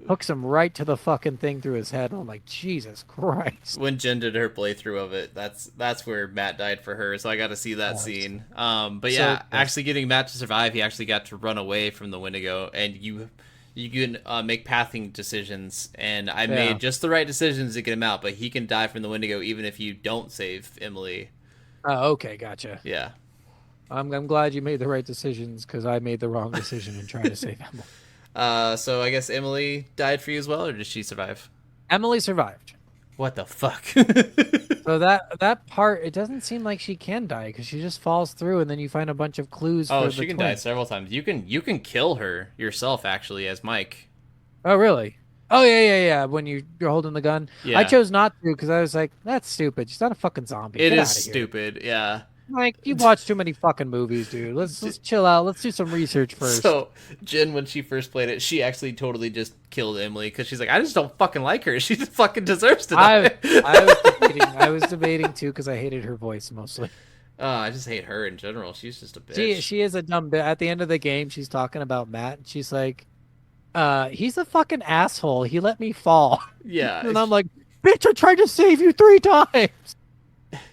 Hooks him right to the fucking thing through his head. And I'm like, Jesus Christ. When Jen did her playthrough of it, that's where Matt died for her. So I got to see that scene. But yeah, So- actually getting Matt to survive, he actually got to run away from the Wendigo, and you can make pathing decisions. And I made just the right decisions to get him out, but he can die from the Wendigo even if you don't save Emily. Oh, okay, gotcha. Yeah. I'm glad you made the right decisions because I made the wrong decision in trying to save Emily. So I guess Emily died for you as well, or did she survive? Emily survived. What the fuck? So that part, it doesn't seem like she can die because she just falls through, and then you find a bunch of clues. Oh, for she the can twin. die several times. You can kill her yourself actually as Mike. Oh, really? Oh, yeah. When you're holding the gun. Yeah. I chose not to because I was like, that's stupid. She's not a fucking zombie. It Get is outta here. stupid. Yeah. Like, you watch too many fucking movies, dude. Let's chill out. Let's do some research first. So Jen, when she first played it, she actually totally just killed Emily because she's like, I just don't fucking like her. She just fucking deserves to die. I was debating too because I hated her voice mostly. I just hate her in general. She's just a bitch. She is a dumb bit. At the end of the game, she's talking about Matt, and she's like, he's a fucking asshole. He let me fall. Yeah. And I'm like, bitch, I tried to save you 3 times.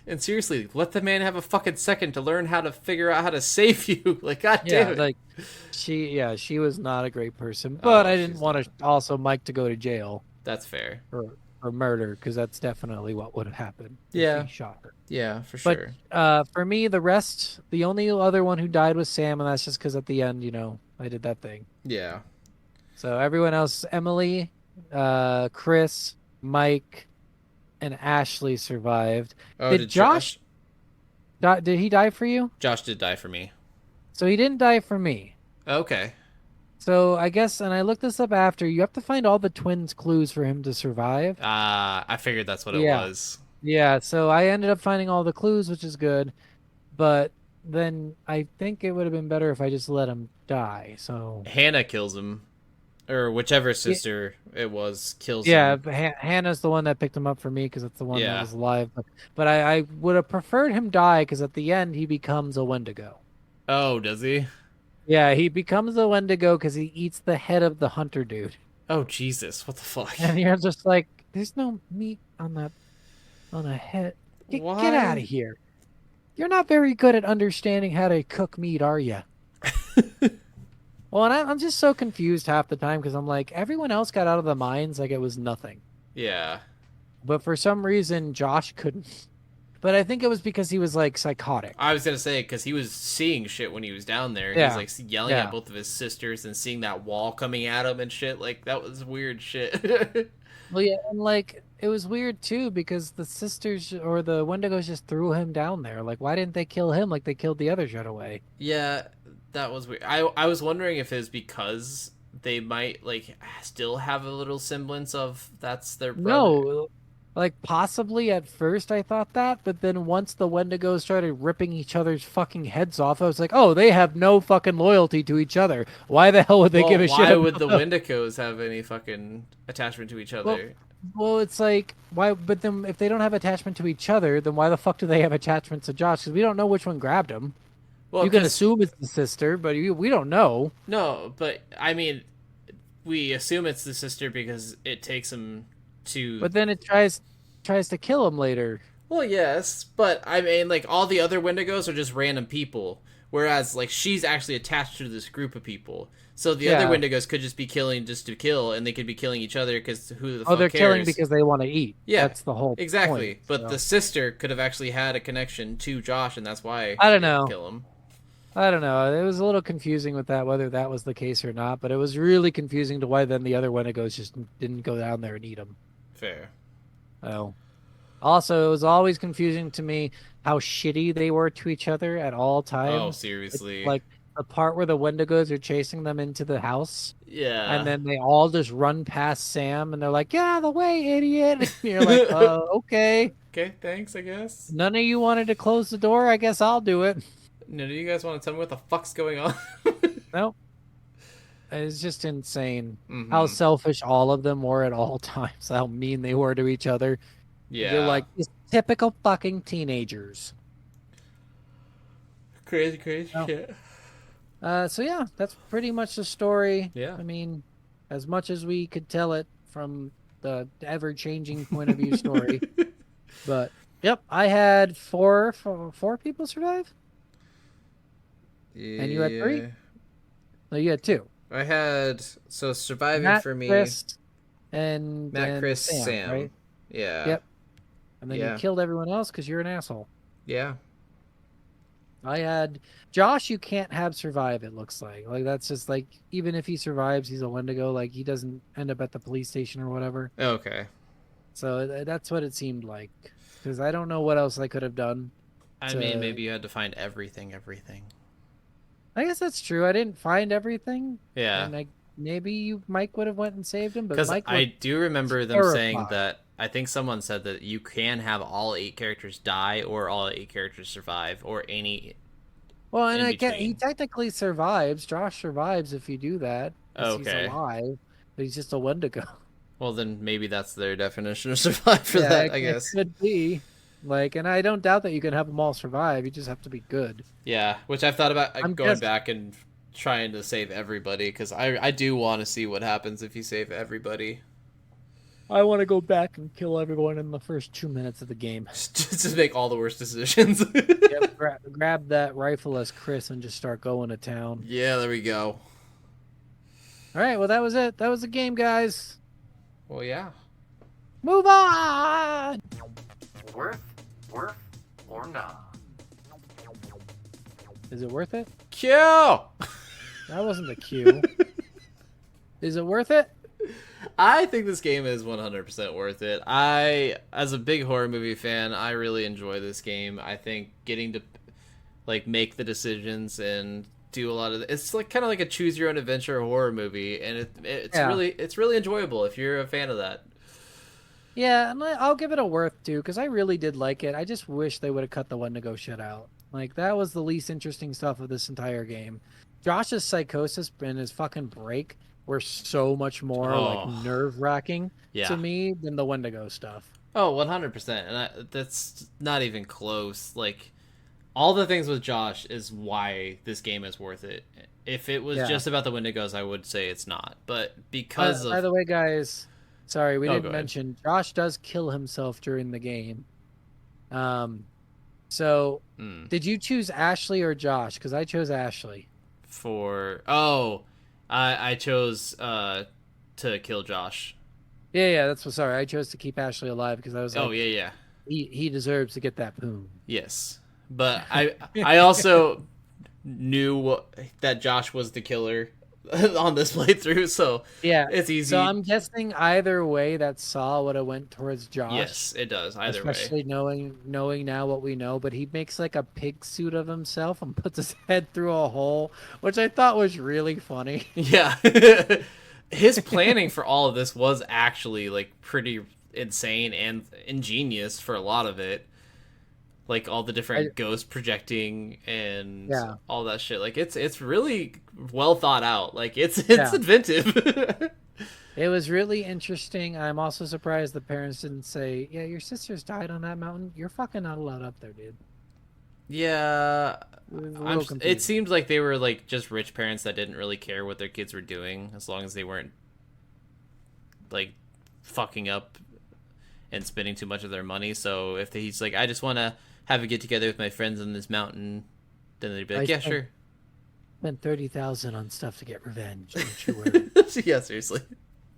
And seriously, let the man have a fucking second to learn how to figure out how to save you. Like, god damn it. Like, she was not a great person. But I didn't she's want to also Mike to go to jail That's fair. for murder because that's definitely what would have happened. if Yeah. he shot her. Yeah, for But sure. for me, the only other one who died was Sam, and that's just because at the end, I did that thing. Yeah. So everyone else, Emily Chris, Mike, and Ashley survived. Oh, Did Josh did he die for you? Josh did die for me. So he didn't die for me. Okay. So I guess, and I looked this up after, you have to find all the twins' clues for him to survive. I figured that's what it Yeah. was. Yeah, so I ended up finding all the clues, which is good. But then I think it would have been better if I just let him die. So Hannah kills him, or whichever yeah, sister it was kills yeah, him. Hannah's the one that picked him up for me because it's the one that Yeah. was alive. But I would have preferred him die because at the end he becomes a Wendigo. Oh, does he? Yeah, he becomes a Wendigo because he eats the head of the hunter dude. Oh, Jesus! What the fuck? And you're just like, there's no meat on a head. Get out of Why? here. You're not very good at understanding how to cook meat, are you? Well, and I'm just so confused half the time because I'm like, everyone else got out of the mines like it was nothing. Yeah. But for some reason, Josh couldn't. But I think it was because he was like psychotic. I was gonna say because he was seeing shit when he was down there. He Yeah. was like yelling Yeah. at both of his sisters and seeing that wall coming at him and shit. Like that was weird shit. Well, yeah, and like it was weird too because the sisters or the Wendigos just threw him down there. Like, why didn't they kill him like they killed the others right away? Yeah, that was weird. I was wondering if it's because they might like still have a little semblance of that's their brother. No, like possibly at first I thought that, but then once the Wendigos started ripping each other's fucking heads off, I was like, oh, they have no fucking loyalty to each other. Why the hell would they Well, give a shit? why would about the them? Wendigos have any fucking attachment to each other? Well, it's like why? But then if they don't have attachment to each other, then why the fuck do they have attachment to Josh? Because we don't know which one grabbed him. Well, You can 'cause- assume it's the sister, but we don't know. no, but I mean, we assume it's the sister because it takes him to. But then it tries to kill him later. Well, yes, but I mean, like all the other Wendigos are just random people, whereas like she's actually attached to this group of people. So the other Yeah. Wendigos could just be killing just to kill, and they could be killing each other because who the Oh, fuck they're cares? killing because they want to eat. Yeah, That's the whole exactly. point, But so. the sister could have actually had a connection to Josh, and that's why I don't she didn't know. kill him. I don't know. It was a little confusing with that, whether that was the case or not. But it was really confusing to why then the other Wendigos just didn't go down there and eat him. Fair. Oh. Also, it was always confusing to me how shitty they were to each other at all times. Oh, It's seriously. like the part where the Wendigos are chasing them into the house, Yeah. and then they all just run past Sam, and they're like, "Get out of the way, idiot!" And you're like, okay. Okay, thanks. I guess. None of you wanted to close the door. I guess I'll do it." None of you guys want to tell me what the fuck's going on? Nope. It's just insane Mhm. how selfish all of them were at all times, how mean they were to each other. Yeah. They're like just typical fucking teenagers. crazy Oh. shit. So yeah, that's pretty much the story. Yeah. I mean, as much as we could tell it from the ever-changing point of view story. But yep, I had four people survive. And you had three? No, you had two. I had so surviving Matt, for me. Chris, and Matt, Chris, Sam, Sam. right? Yeah. Yep. And then Yeah. you killed everyone else because you're an asshole. Yeah. I had Josh. You can't have survive. It looks like that's just like even if he survives, he's a Wendigo. Like he doesn't end up at the police station or whatever. Okay. So that's what it seemed like. Because I don't know what else I could have done. I mean, maybe you had to find everything. I guess that's true. I didn't find everything. Yeah. And maybe Mike would have went and saved him, but Because Mike I do remember them saying terrified. that. I think someone said that you can have all 8 characters die or all 8 characters survive or any. Well, and in I get he between. technically survives. Josh survives if you do that. 'Cause Okay. He's alive, but he's just a Wendigo. Well, then maybe that's their definition of survive for Yeah, that, I guess. It could be. Like, and I don't doubt that you can have them all survive. You just have to be good. Yeah, which I've thought about I'm going just- back and trying to save everybody because I do want to see what happens if you save everybody. I want to go back and kill everyone in the first 2 minutes of the game. Just to make all the worst decisions. Yep, grab that rifle as Chris and just start going to town. Yeah, there we go. All right, well, that was it. That was the game, guys. Well, yeah. Move on! Worth, or not? Is it worth it? Kill! That wasn't the cue. Is it worth it? I think this game is 100% worth it. As a big horror movie fan, I really enjoy this game. I think getting to like make the decisions and do a lot of it's like kind of like a choose your own adventure horror movie, and it's really enjoyable if you're a fan of that. Yeah, and I'll give it a worth too because I really did like it. I just wish they would have cut the Wendigo shit out. Like that was the least interesting stuff of this entire game. Josh's psychosis and his fucking break were so much more like nerve wracking to me than the Wendigo stuff. Oh, 100%, and that's not even close. Like all the things with Josh is why this game is worth it. If it was just about the Wendigos, I would say it's not. But because by the way, guys, sorry we didn't go ahead. mention Josh does kill himself during the game. So did you choose Ashley or Josh? Because I chose Ashley. I chose to kill Josh. Yeah, that's what. Sorry, I chose to keep Ashley alive because I was like, yeah. He deserves to get that boom. Yes, but I also knew that Josh was the killer on this playthrough, so yeah, it's easy. So I'm guessing either way that Saw would have went towards Josh. Yes, it does. Either especially way, knowing now what we know. But he makes like a pig suit of himself and puts his head through a hole, which I thought was really funny. Yeah. His planning for all of this was actually like pretty insane and ingenious for a lot of it. Like all the different ghosts projecting and all that shit. Like it's really well thought out. Like it's inventive. It was really interesting. I'm also surprised the parents didn't say, "Yeah, your sisters died on that mountain. You're fucking not allowed up there, dude." Yeah, it it seems like they were like just rich parents that didn't really care what their kids were doing as long as they weren't like fucking up and spending too much of their money. So if he's like, I just want to have a get together with my friends on this mountain, then they'd be like, yeah, sure. Spent $30,000 on stuff to get revenge. Don't you worry. Yeah, seriously.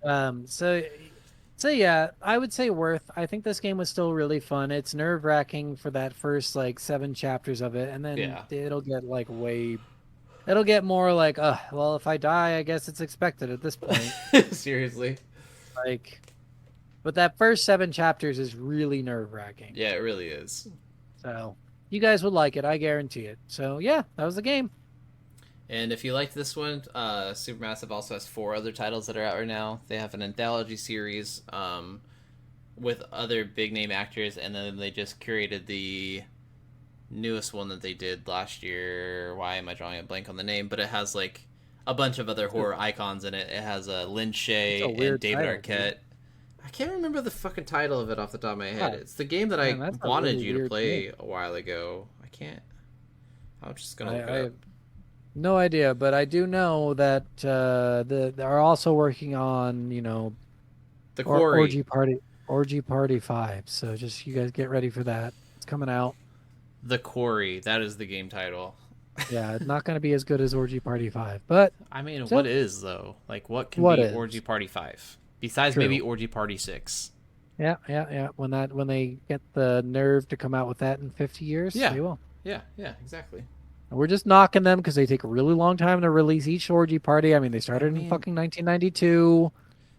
So yeah, I would say worth. I think this game was still really fun. It's nerve wracking for that first like 7 chapters of it, and then it'll get like it'll get more like, well, if I die, I guess it's expected at this point. Seriously. Like, but that first 7 chapters is really nerve wracking. Yeah, it really is. So you guys would like it, I guarantee it. So yeah, that was the game. And if you liked this one, Supermassive also has 4 other titles that are out right now. They have an anthology series with other big name actors, and then they just curated the newest one that they did last year. Why am I drawing a blank on the name? But it has like a bunch of other horror icons in it. It has Lynn Shay and David Arquette. Dude. I can't remember the fucking title of it off the top of my head. It's the game that I wanted you to play a while ago. I can't. I'm just gonna look it up. No idea, but I do know that they're also working on, the Quarry. Orgy Party 5. So just you guys get ready for that. It's coming out. The Quarry. That is the game title. Yeah, it's not going to be as good as Orgy Party 5, but I mean, what is though? Like, what can be Orgy Party 5 besides maybe Orgy Party 6? Yeah. When they get the nerve to come out with that in 50 years, they will. Yeah, exactly. We're just knocking them because they take a really long time to release each Orgy Party. I mean, they started in fucking 1992.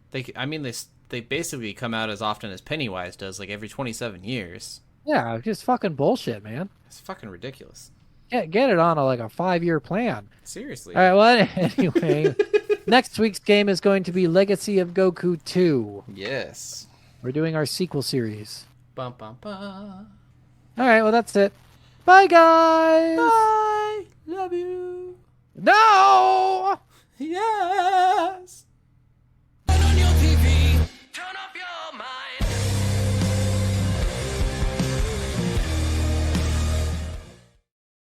They basically come out as often as Pennywise does, like every 27 years. Yeah, just fucking bullshit, man. It's fucking ridiculous. Get it on a 5-year plan. Seriously. All right, well, anyway, next week's game is going to be Legacy of Goku 2. Yes. We're doing our sequel series. Bum, bum, bum. All right, well, that's it. Bye, guys! Bye!